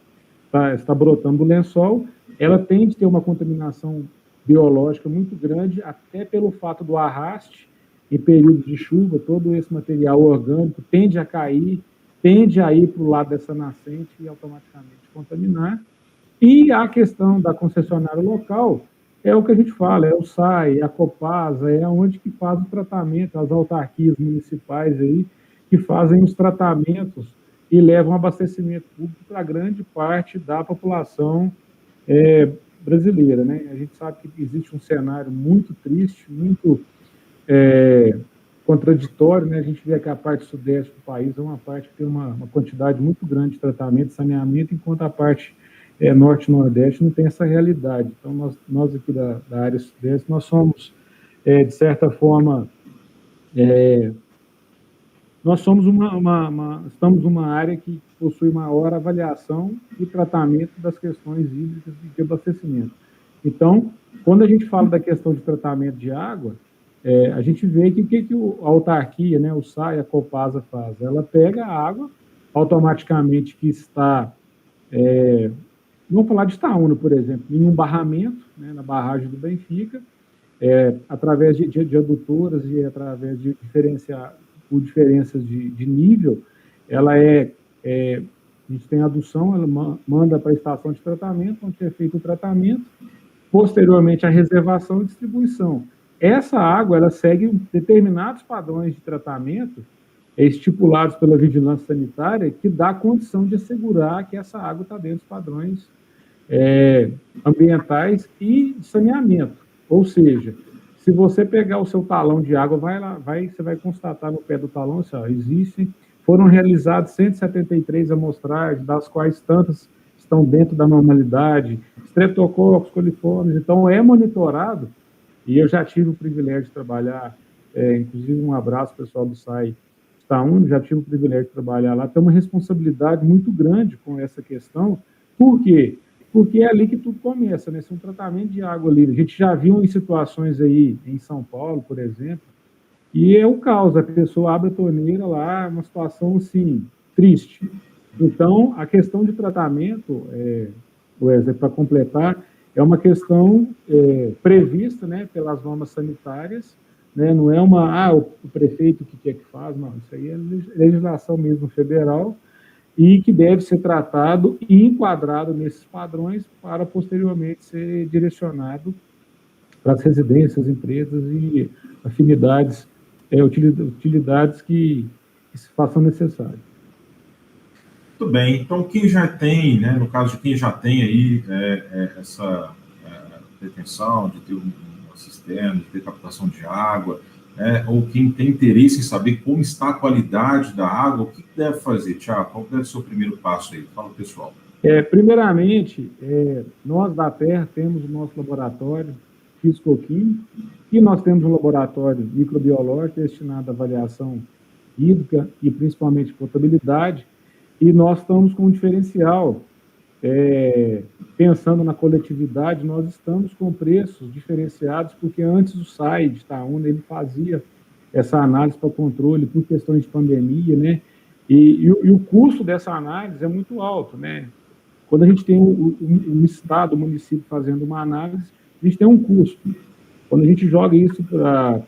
está brotando do lençol, ela tende a ter uma contaminação biológica muito grande, até pelo fato do arraste, em períodos de chuva, todo esse material orgânico tende a cair, tende a ir para o lado dessa nascente e automaticamente contaminar. E a questão da concessionária local é o que a gente fala, é o SAI, é a Copasa, é onde que faz o tratamento, as autarquias municipais aí, que fazem os tratamentos e levam abastecimento público para grande parte da população brasileira, né? A gente sabe que existe um cenário muito triste, muito contraditório, né? A gente vê que a parte sudeste do país é uma parte que tem uma quantidade muito grande de tratamento, saneamento, enquanto a parte norte e nordeste não tem essa realidade. Então, nós aqui da área sudeste, nós somos, de certa forma, nós somos estamos numa área que possui maior avaliação e tratamento das questões hídricas de abastecimento. Então, quando a gente fala da questão de tratamento de água, a gente vê que o que a autarquia, né, o SAI, a Copasa faz? Ela pega a água, automaticamente que está, vamos falar de Itaúna, por exemplo, em um barramento, né, na barragem do Benfica, através de adutoras e através de por diferenças de nível, ela a gente tem a adução, ela manda para a estação de tratamento, onde é feito o tratamento, posteriormente a reservação e distribuição. Essa água, ela segue determinados padrões de tratamento estipulados pela vigilância sanitária, que dá condição de assegurar que essa água está dentro dos padrões ambientais e de saneamento. Ou seja, se você pegar o seu talão de água, você vai constatar no pé do talão, assim, foram realizadas 173 amostragens, das quais tantas estão dentro da normalidade, estreptococcus, coliformes, então é monitorado, e eu já tive o privilégio de trabalhar, inclusive um abraço pessoal do SAI Itaúna, já tive o privilégio de trabalhar lá, tem uma responsabilidade muito grande com essa questão. Por quê? Porque é ali que tudo começa, né? Esse é um tratamento de água ali. A gente já viu em situações aí, em São Paulo, por exemplo, e é o caos, a pessoa abre a torneira lá, uma situação, assim, triste. Então, a questão de tratamento, Wesley, para completar, é uma questão prevista, né, pelas normas sanitárias, né? Não é o prefeito que quer que faz, não, isso aí é legislação mesmo federal, e que deve ser tratado e enquadrado nesses padrões para posteriormente ser direcionado para as residências, empresas e afinidades, utilidades que se façam necessárias. Muito bem, então quem já tem, né, no caso de quem já tem aí essa pretensão de ter uma cisterna, de ter captação de água, ou quem tem interesse em saber como está a qualidade da água, o que deve fazer, Tiago? Qual deve ser o primeiro passo aí? Fala, pessoal. Primeiramente, nós da Terra temos o nosso laboratório físico-químico e nós temos um laboratório microbiológico destinado à avaliação hídrica e principalmente potabilidade, e nós estamos com um diferencial. Pensando na coletividade, nós estamos com preços diferenciados, porque antes o SAI de Itaúna, ele fazia essa análise para controle por questões de pandemia, né? E o custo dessa análise é muito alto, né? Quando a gente tem um estado, o município fazendo uma análise, a gente tem um custo. Quando a gente joga isso para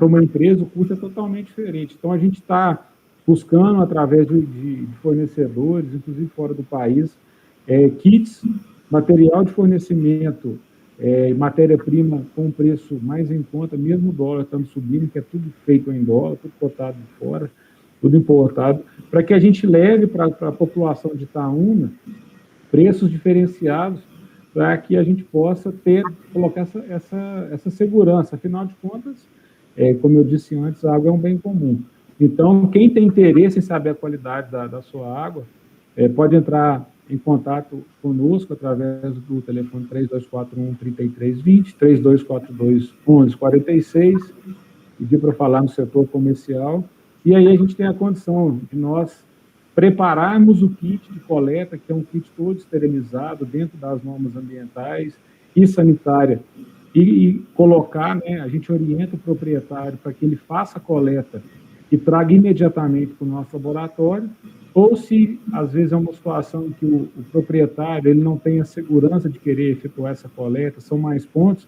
uma empresa, o custo é totalmente diferente. Então, a gente está buscando, através de fornecedores, inclusive fora do país, kits, material de fornecimento, matéria-prima com preço mais em conta, mesmo o dólar estando subindo, que é tudo feito em dólar, tudo cotado de fora, tudo importado, para que a gente leve para a população de Itaúna preços diferenciados, para que a gente possa colocar essa segurança. Afinal de contas, como eu disse antes, a água é um bem comum. Então, quem tem interesse em saber a qualidade da sua água, pode entrar em contato conosco através do telefone 3241-3320, 3242-1146, pedir para falar no setor comercial, e aí a gente tem a condição de nós prepararmos o kit de coleta, que é um kit todo esterilizado dentro das normas ambientais e sanitárias, e colocar, né, a gente orienta o proprietário para que ele faça a coleta e traga imediatamente para o nosso laboratório, ou se, às vezes, é uma situação em que o proprietário ele não tem a segurança de querer efetuar essa coleta, são mais pontos,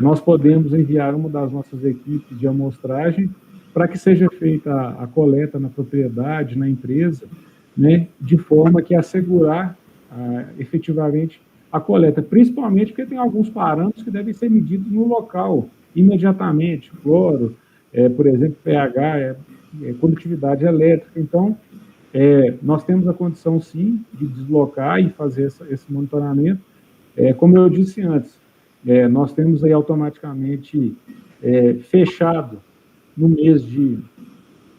nós podemos enviar uma das nossas equipes de amostragem para que seja feita a coleta na propriedade, na empresa, né, de forma que assegurar efetivamente a coleta, principalmente porque tem alguns parâmetros que devem ser medidos no local, imediatamente, cloro, por exemplo, pH, condutividade elétrica. Então, nós temos a condição, sim, de deslocar e fazer esse monitoramento. Como eu disse antes, nós temos aí automaticamente fechado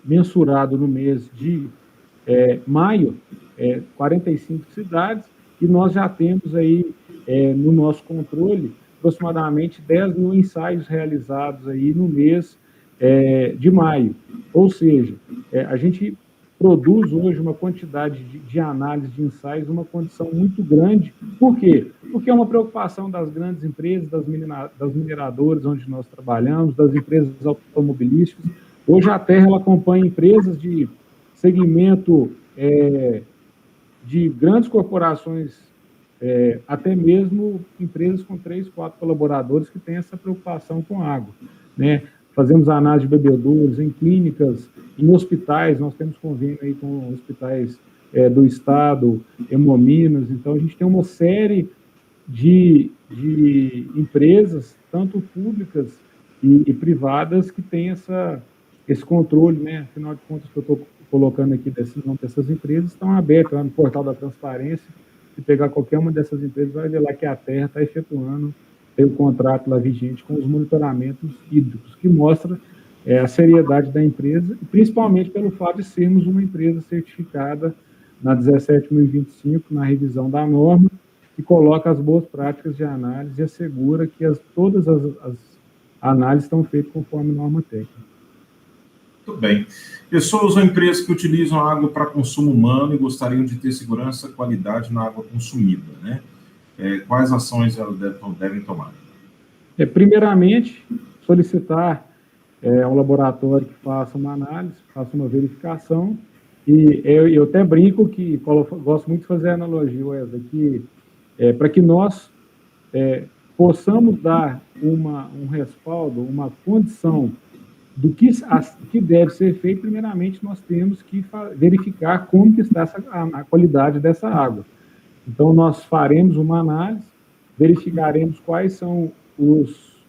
mensurado no mês de maio, 45 cidades, e nós já temos aí no nosso controle aproximadamente 10 mil ensaios realizados aí no mês de maio. Ou seja, a gente produz hoje uma quantidade de análise de ensaios, uma condição muito grande. Por quê? Porque é uma preocupação das grandes empresas, das mineradoras onde nós trabalhamos, das empresas automobilísticas. Hoje a Terra ela acompanha empresas de segmento de grandes corporações, até mesmo empresas com 3, 4 colaboradores que têm essa preocupação com água, né? Fazemos análise de bebedouros em clínicas, em hospitais, nós temos convênio aí com hospitais do Estado, Hemominas, então a gente tem uma série de empresas, tanto públicas e privadas, que têm esse controle, né? Afinal de contas, que eu estou colocando aqui dessas empresas, estão abertas lá no portal da transparência. Se pegar qualquer uma dessas empresas, vai ver lá que a Terra está efetuando o contrato lá vigente com os monitoramentos hídricos, que mostra a seriedade da empresa, principalmente pelo fato de sermos uma empresa certificada na 17.025, na revisão da norma, que coloca as boas práticas de análise e assegura que todas as análises estão feitas conforme norma técnica. Muito bem. Pessoas ou empresas que utilizam água para consumo humano e gostariam de ter segurança e qualidade na água consumida, né? Quais ações elas devem tomar? Primeiramente, solicitar um laboratório que faça uma análise, faça uma verificação, e eu até brinco que gosto muito de fazer a analogia, Wesley, que para que nós possamos dar um respaldo, uma condição do que deve ser feito, primeiramente nós temos que verificar como que está a qualidade dessa água. Então, nós faremos uma análise, verificaremos quais são os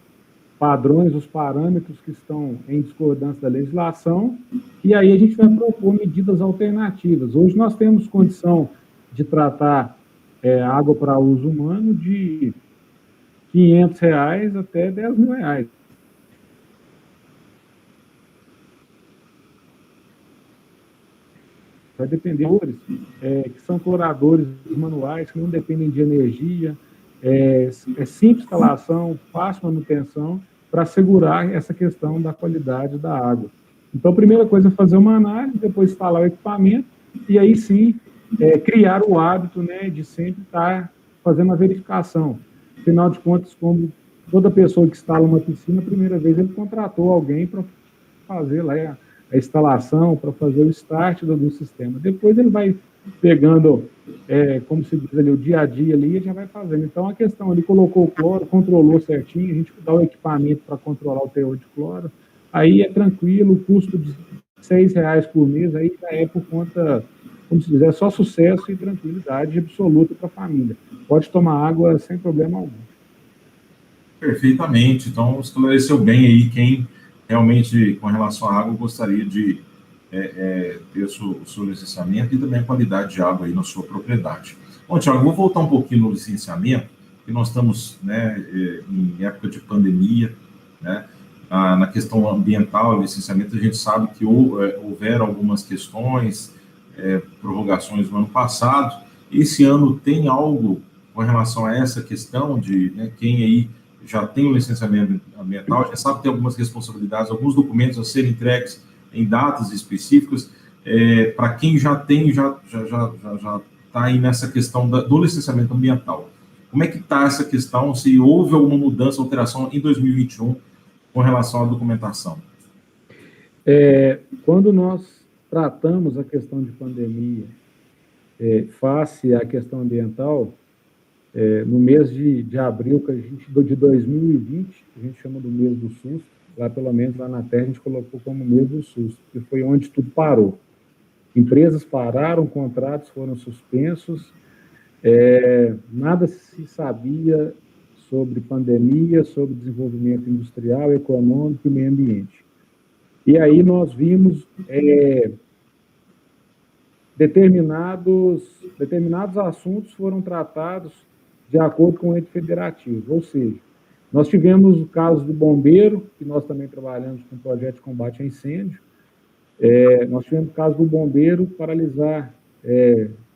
padrões, os parâmetros que estão em discordância da legislação, e aí a gente vai propor medidas alternativas. Hoje nós temos condição de tratar água para uso humano de R$500 até R$10.000. Vai depender de outros, que são cloradores manuais, que não dependem de energia, simples instalação, fácil manutenção, para assegurar essa questão da qualidade da água. Então, a primeira coisa é fazer uma análise, depois instalar o equipamento, e aí sim, criar o hábito, né, de sempre estar fazendo a verificação. Afinal de contas, como toda pessoa que instala uma piscina, a primeira vez ele contratou alguém para fazer lá a instalação, para fazer o start do sistema. Depois ele vai pegando, como se diz ali, o dia a dia ali, e já vai fazendo. Então, a questão, ele colocou o cloro, controlou certinho, a gente dá o equipamento para controlar o teor de cloro, aí é tranquilo, o custo de R$6 por mês, aí já é por conta, como se diz, é só sucesso e tranquilidade absoluta para a família. Pode tomar água sem problema algum. Perfeitamente. Então, esclareceu bem aí quem realmente, com relação à água, gostaria de ter o seu licenciamento e também a qualidade de água aí na sua propriedade. Bom, Thiago, vou voltar um pouquinho no licenciamento, que nós estamos, né, em época de pandemia, né, na questão ambiental, licenciamento, a gente sabe que houveram algumas questões, prorrogações no ano passado. Esse ano tem algo com relação a essa questão de, né, quem aí já tem o licenciamento ambiental, já sabe que tem algumas responsabilidades, alguns documentos a serem entregues em datas específicas. Para quem já tem, já está aí nessa questão do licenciamento ambiental. Como é que está essa questão, se houve alguma mudança, alteração em 2021 com relação à documentação? Quando nós tratamos a questão de pandemia, face à questão ambiental, no mês de abril de 2020, a gente chama do mês do susto, lá pelo menos lá na Terra a gente colocou como mês do susto, que foi onde tudo parou. Empresas pararam, contratos foram suspensos, nada se sabia sobre pandemia, sobre desenvolvimento industrial, econômico e meio ambiente. E aí nós vimos determinados assuntos foram tratados de acordo com o ente federativo, ou seja, nós tivemos o caso do bombeiro, que nós também trabalhamos com o projeto de combate a incêndio, nós tivemos o caso do bombeiro paralisar,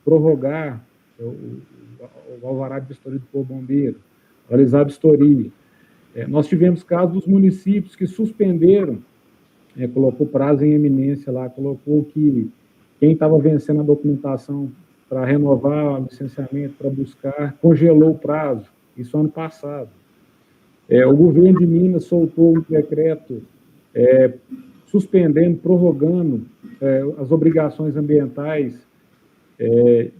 prorrogar o alvará de vistoria do Corpo Bombeiro, realizar a vistoria. Nós tivemos caso dos municípios que suspenderam, colocou prazo em eminência lá, colocou que quem estava vencendo a documentação para renovar o licenciamento, para buscar, congelou o prazo, isso ano passado. O governo de Minas soltou um decreto suspendendo, prorrogando as obrigações ambientais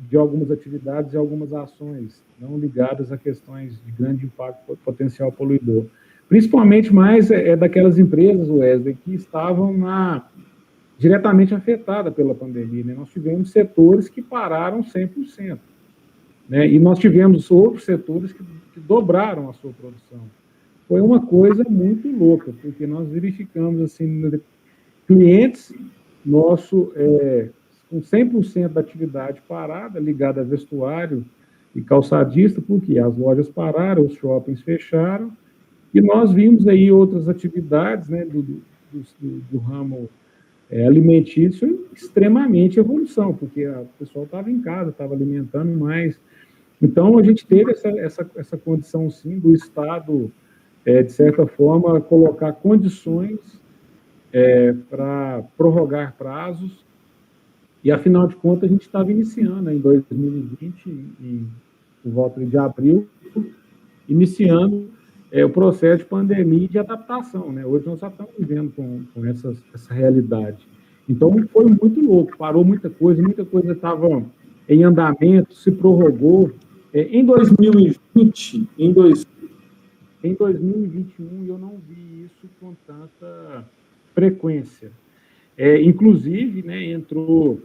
de algumas atividades e algumas ações não ligadas a questões de grande impacto potencial poluidor. Principalmente mais daquelas empresas, Wesley, que estavam diretamente afetadas pela pandemia, né? Nós tivemos setores que pararam 100%, né? E nós tivemos outros setores que dobraram a sua produção. Foi uma coisa muito louca, porque nós verificamos assim, clientes nossos com 100% da atividade parada, ligada a vestuário e calçadista, porque as lojas pararam, os shoppings fecharam, e nós vimos aí outras atividades, né, do ramo alimentício extremamente evolução, porque o pessoal estava em casa, estava alimentando mais. Então, a gente teve essa condição, sim, do Estado, de certa forma, colocar condições para prorrogar prazos, e, afinal de contas, a gente estava iniciando, em 2020, por volta de abril, iniciando o processo de pandemia e de adaptação, né? Hoje nós já estamos vivendo com essa realidade. Então, foi muito louco, parou muita coisa estava em andamento, se prorrogou. Em 2020, em 2021, eu não vi isso com tanta frequência. Inclusive, né, entrou,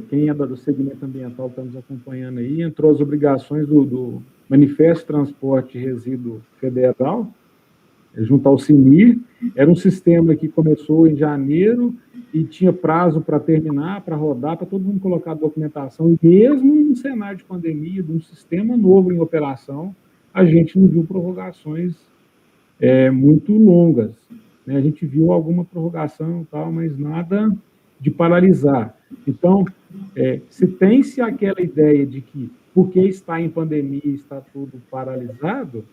quem é do segmento ambiental está nos acompanhando aí, entrou as obrigações do Manifesto de Transporte de Resíduo Federal, junto ao CINIR. Era um sistema que começou em janeiro e tinha prazo para terminar, para rodar, para todo mundo colocar a documentação, e mesmo em um cenário de pandemia, de um sistema novo em operação, a gente não viu prorrogações muito longas, né? A gente viu alguma prorrogação e tal, mas nada de paralisar. Então, se tem-se aquela ideia de que, porque está em pandemia, está tudo paralisado,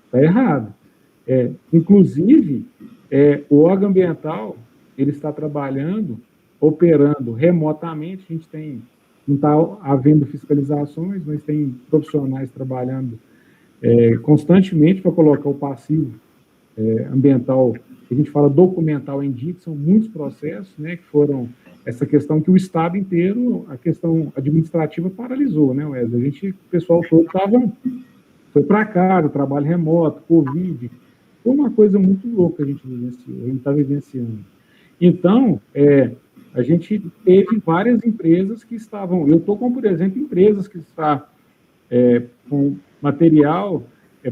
está errado. Inclusive, o órgão ambiental, ele está trabalhando, operando remotamente, a gente não está havendo fiscalizações, mas tem profissionais trabalhando constantemente para colocar o passivo ambiental, que a gente fala documental em dia, que são muitos processos, né, que foram essa questão que o Estado inteiro, a questão administrativa paralisou, né, Wesley? O pessoal todo foi para cá, o trabalho remoto, Covid, foi uma coisa muito louca que a gente está vivenciando. Então, a gente teve várias empresas que estavam, eu estou com, por exemplo, empresas que estão com material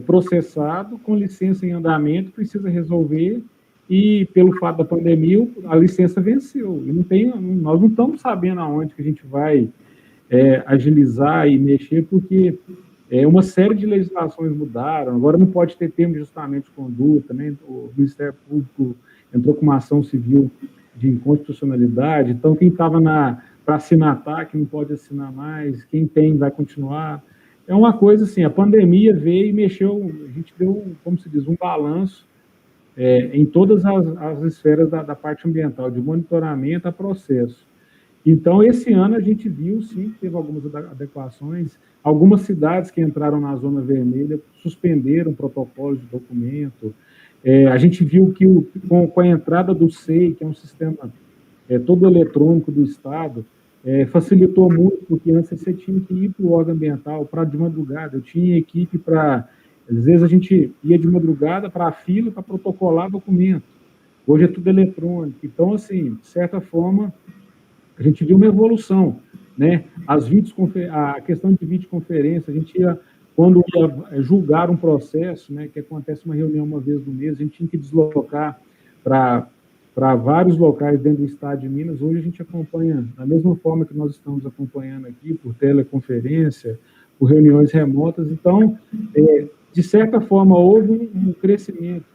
processado, com licença em andamento, precisa resolver, e pelo fato da pandemia, a licença venceu. E nós não estamos sabendo aonde que a gente vai agilizar e mexer, porque uma série de legislações mudaram, agora não pode ter termo de ajustamento de conduta, né? O Ministério Público entrou com uma ação civil de inconstitucionalidade, então quem estava para assinar TAC não pode assinar mais, quem tem vai continuar. É uma coisa assim, a pandemia veio e mexeu, a gente deu, como se diz, um balanço em todas as esferas da parte ambiental, de monitoramento a processo. Então, esse ano a gente viu, sim, que teve algumas adequações, algumas cidades que entraram na zona vermelha suspenderam protocolos de documento. A gente viu que com a entrada do SEI, que é um sistema todo eletrônico do Estado, facilitou muito, porque antes você tinha que ir para o órgão ambiental de madrugada, eu tinha equipe para... Às vezes a gente ia de madrugada para a fila para protocolar documento. Hoje é tudo eletrônico. Então, assim, de certa forma, a gente viu uma evolução, né? A questão de videoconferência, a gente quando ia julgar um processo, né, que acontece uma reunião uma vez no mês, a gente tinha que deslocar para vários locais dentro do estado de Minas. Hoje a gente acompanha da mesma forma que nós estamos acompanhando aqui, por teleconferência, por reuniões remotas. Então, de certa forma, houve um crescimento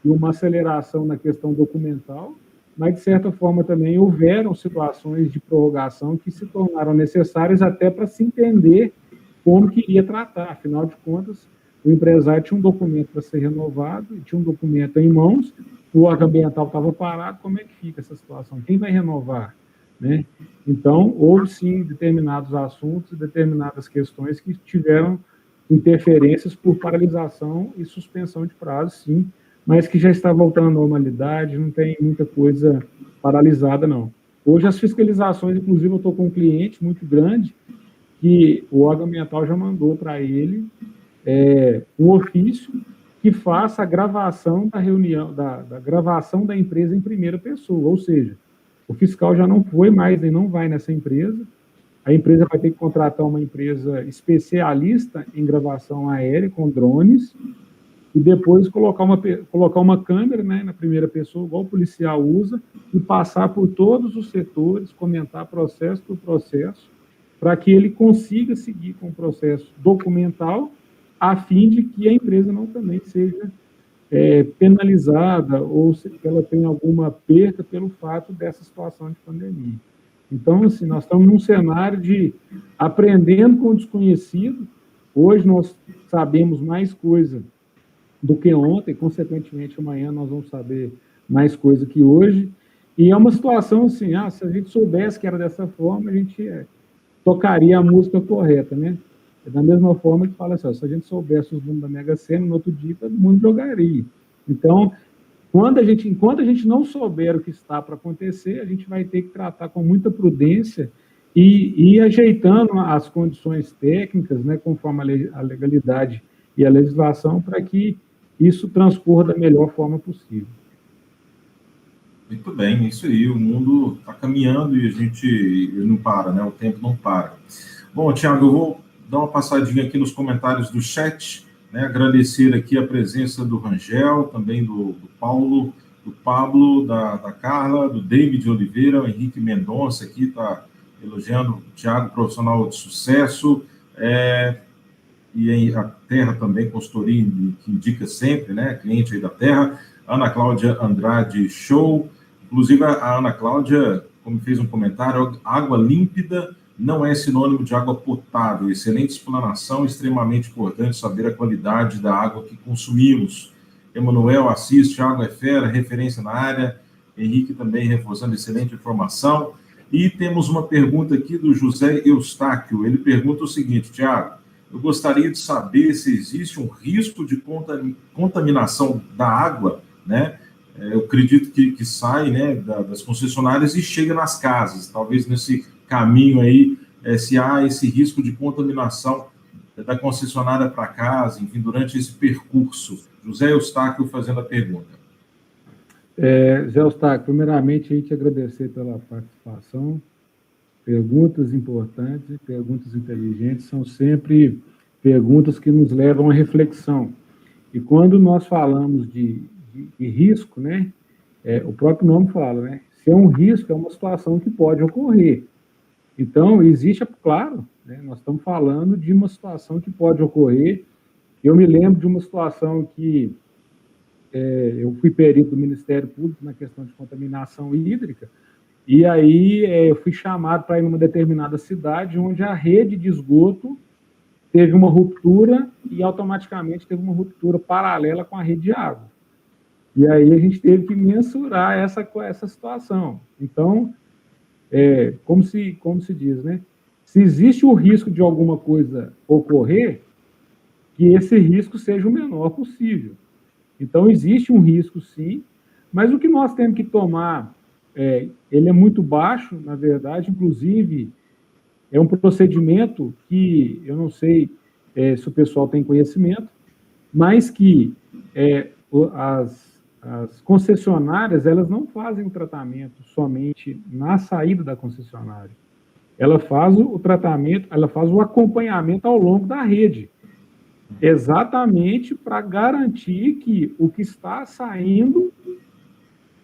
e uma aceleração na questão documental, mas, de certa forma, também houveram situações de prorrogação que se tornaram necessárias até para se entender como que iria tratar. Afinal de contas, o empresário tinha um documento para ser renovado, tinha um documento em mãos, o órgão ambiental estava parado, como é que fica essa situação? Quem vai renovar? Né? Então, houve, sim, determinados assuntos, determinadas questões que tiveram interferências por paralisação e suspensão de prazo, sim, mas que já está voltando à normalidade, não tem muita coisa paralisada, não. Hoje, as fiscalizações, inclusive, eu estou com um cliente muito grande, que o órgão ambiental já mandou para ele um ofício que faça a gravação da reunião, da gravação da empresa em primeira pessoa, ou seja, o fiscal já não foi mais, nem não vai nessa empresa, a empresa vai ter que contratar uma empresa especialista em gravação aérea com drones, e depois colocar uma câmera, né, na primeira pessoa, igual o policial usa, e passar por todos os setores, comentar processo por processo, para que ele consiga seguir com o processo documental, a fim de que a empresa não também seja penalizada ou que ela tenha alguma perda pelo fato dessa situação de pandemia. Então, assim, nós estamos num cenário de aprendendo com o desconhecido. Hoje nós sabemos mais coisa do que ontem, consequentemente, amanhã nós vamos saber mais coisa que hoje. E é uma situação assim, se a gente soubesse que era dessa forma, a gente tocaria a música correta, né? É da mesma forma que fala assim, se a gente soubesse os números da Mega Sena, no outro dia todo mundo jogaria. Então, enquanto a gente não souber o que está para acontecer, a gente vai ter que tratar com muita prudência e ir ajeitando as condições técnicas, né, conforme a legalidade e a legislação, para que isso transcorra da melhor forma possível. Muito bem, isso aí, o mundo está caminhando e a gente não para, né? O tempo não para. Bom, Tiago, eu vou dar uma passadinha aqui nos comentários do chat, né? Agradecer aqui a presença do Rangel, também do Paulo, do Pablo, da Carla, do David Oliveira, o Henrique Mendonça aqui está elogiando o Tiago, profissional de sucesso, e a Terra também, consultoria que indica sempre, né? Cliente aí da Terra. Ana Cláudia Andrade, show. Inclusive, a Ana Cláudia, como fez um comentário, água límpida não é sinônimo de água potável. Excelente explanação, extremamente importante saber a qualidade da água que consumimos. Emanuel Assis, Thiago é fera, referência na área. Henrique também reforçando excelente informação. E temos uma pergunta aqui do José Eustáquio. Ele pergunta o seguinte, Thiago, eu gostaria de saber se existe um risco de contaminação da água, né? Eu acredito que sai, né, das concessionárias e chega nas casas. Talvez nesse caminho aí, se há esse risco de contaminação da concessionária para casa, enfim, durante esse percurso. José Eustáquio fazendo a pergunta. Zé Eustáquio, primeiramente, a gente agradecer pela participação. Perguntas importantes e perguntas inteligentes são sempre perguntas que nos levam à reflexão. E quando nós falamos de risco, né, o próprio nome fala, né, se é um risco, é uma situação que pode ocorrer. Então, existe, claro, né, nós estamos falando de uma situação que pode ocorrer. Eu me lembro de uma situação que eu fui perito do Ministério Público na questão de contaminação hídrica, e aí eu fui chamado para ir numa determinada cidade onde a rede de esgoto teve uma ruptura e automaticamente teve uma ruptura paralela com a rede de água. E aí a gente teve que mensurar essa situação. Então, como se diz, né? Se existe o risco de alguma coisa ocorrer, que esse risco seja o menor possível. Então, existe um risco, sim, mas o que nós temos que tomar, ele é muito baixo, na verdade, inclusive, é um procedimento que, eu não sei se o pessoal tem conhecimento, mas que as concessionárias, elas não fazem o tratamento somente na saída da concessionária. Ela faz o tratamento, ela faz o acompanhamento ao longo da rede, exatamente para garantir que o que está saindo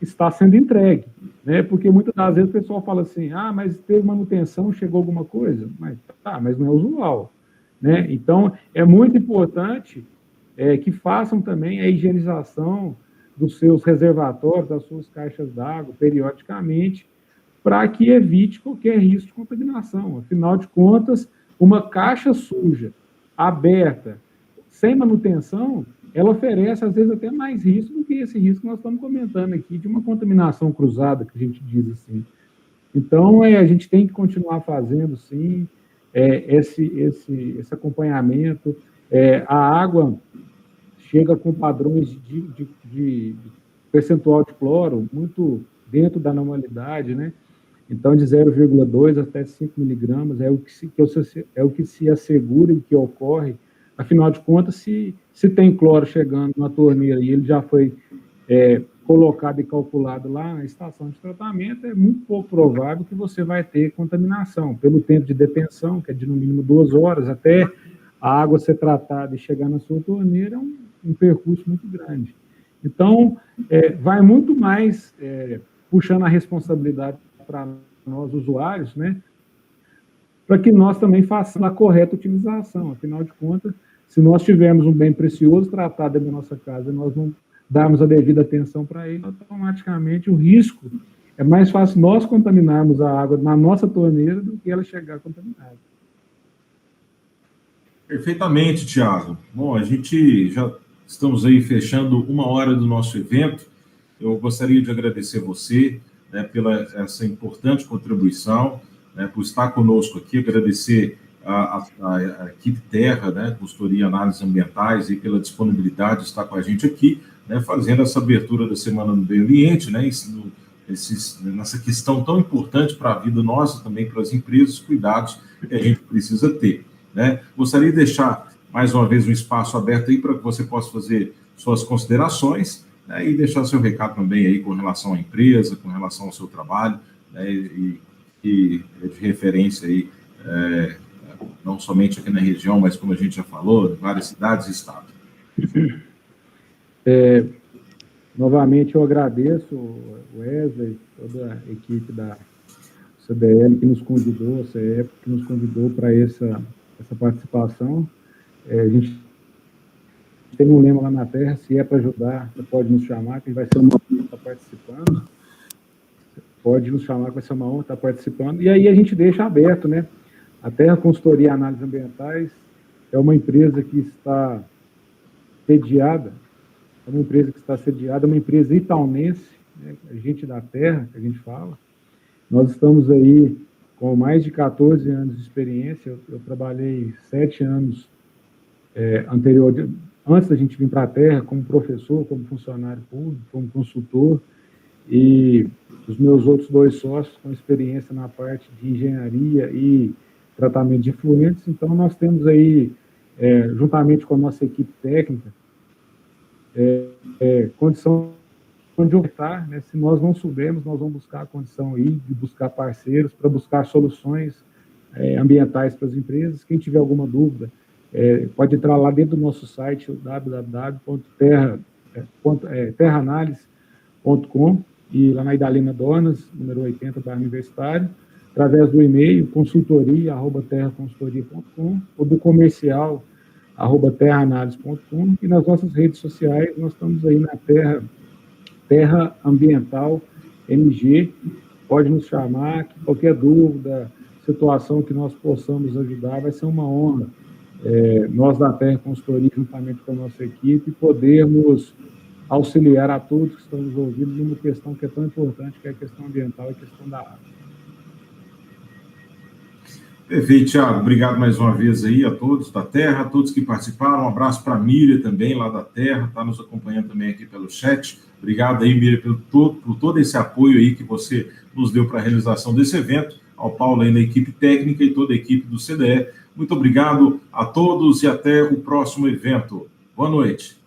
está sendo entregue, né? Porque muitas das vezes o pessoal fala assim, mas teve manutenção, chegou alguma coisa, mas não é usual, né? Então, é muito importante que façam também a higienização dos seus reservatórios, das suas caixas d'água, periodicamente, para que evite qualquer risco de contaminação. Afinal de contas, uma caixa suja, aberta, sem manutenção, ela oferece, às vezes, até mais risco do que esse risco que nós estamos comentando aqui, de uma contaminação cruzada, que a gente diz assim. Então, a gente tem que continuar fazendo, sim, esse acompanhamento. A água chega com padrões de percentual de cloro muito dentro da normalidade, né? Então, de 0,2 até 5 miligramas é o que se assegura e que ocorre. Afinal de contas, se tem cloro chegando na torneira e ele já foi colocado e calculado lá na estação de tratamento, é muito pouco provável que você vai ter contaminação. Pelo tempo de detenção, que é de no mínimo 2 horas, até a água ser tratada e chegar na sua torneira, é um percurso muito grande. Então, vai muito mais puxando a responsabilidade para nós, usuários, né? Para que nós também façamos a correta utilização. Afinal de contas, se nós tivermos um bem precioso tratado dentro da nossa casa e nós não darmos a devida atenção para ele, automaticamente o risco é mais fácil nós contaminarmos a água na nossa torneira do que ela chegar contaminada. Perfeitamente, Thiago. Bom, a gente já estamos aí fechando 1 hora do nosso evento. Eu gostaria de agradecer você, né, pela essa importante contribuição, né, por estar conosco aqui, agradecer a equipe Terra, né, consultoria e análises ambientais, e pela disponibilidade de estar com a gente aqui, né, fazendo essa abertura da Semana do Meio Ambiente, né, nessa questão tão importante para a vida nossa, também para as empresas, cuidados que a gente precisa ter, né. Gostaria de deixar, mais uma vez, um espaço aberto aí para que você possa fazer suas considerações né, e deixar seu recado também aí com relação à empresa, com relação ao seu trabalho, né, e é de referência aí, não somente aqui na região, mas como a gente já falou, em várias cidades e estados. Novamente, eu agradeço o Wesley, toda a equipe da CDL que nos convidou, a CEP que nos convidou para essa participação. A gente tem um lema lá na Terra, se é para ajudar, você pode nos chamar, que vai ser uma honra estar participando. Pode nos chamar, que vai ser uma honra estar participando. E aí a gente deixa aberto, né? A Terra Consultoria e Análises Ambientais é uma empresa que está sediada, é uma empresa itaunense, né? Gente da terra, que a gente fala. Nós estamos aí com mais de 14 anos de experiência. Eu trabalhei 7 anos antes da gente vir para a Terra, como professor, como funcionário público, como consultor, e os meus outros 2 sócios com experiência na parte de engenharia e tratamento de efluentes. Então, nós temos aí, juntamente com a nossa equipe técnica, condição de optar, né? Se nós não soubermos, nós vamos buscar a condição aí de buscar parceiros para buscar soluções ambientais para as empresas. Quem tiver alguma dúvida, pode entrar lá dentro do nosso site, www.terraanálise.com, e lá na Idalina Donas, número 80, bairro Universitário, através do e-mail consultoria@terraconsultoria.com ou do comercial @terraanálise.com, e nas nossas redes sociais nós estamos aí na Terra Ambiental MG. Pode nos chamar, que qualquer dúvida, situação que nós possamos ajudar, vai ser uma honra. Nós da Terra Consultoria, juntamente com a nossa equipe, podermos auxiliar a todos que estão nos ouvindo numa questão que é tão importante, que é a questão ambiental e a questão da água. Perfeito, Thiago. Obrigado mais uma vez aí a todos da Terra, a todos que participaram. Um abraço para a Miriam também, lá da Terra, está nos acompanhando também aqui pelo chat. Obrigado aí, Miriam, por todo esse apoio aí que você nos deu para a realização desse evento. Ao Paulo aí da equipe técnica e toda a equipe do CDE. Muito obrigado a todos e até o próximo evento. Boa noite.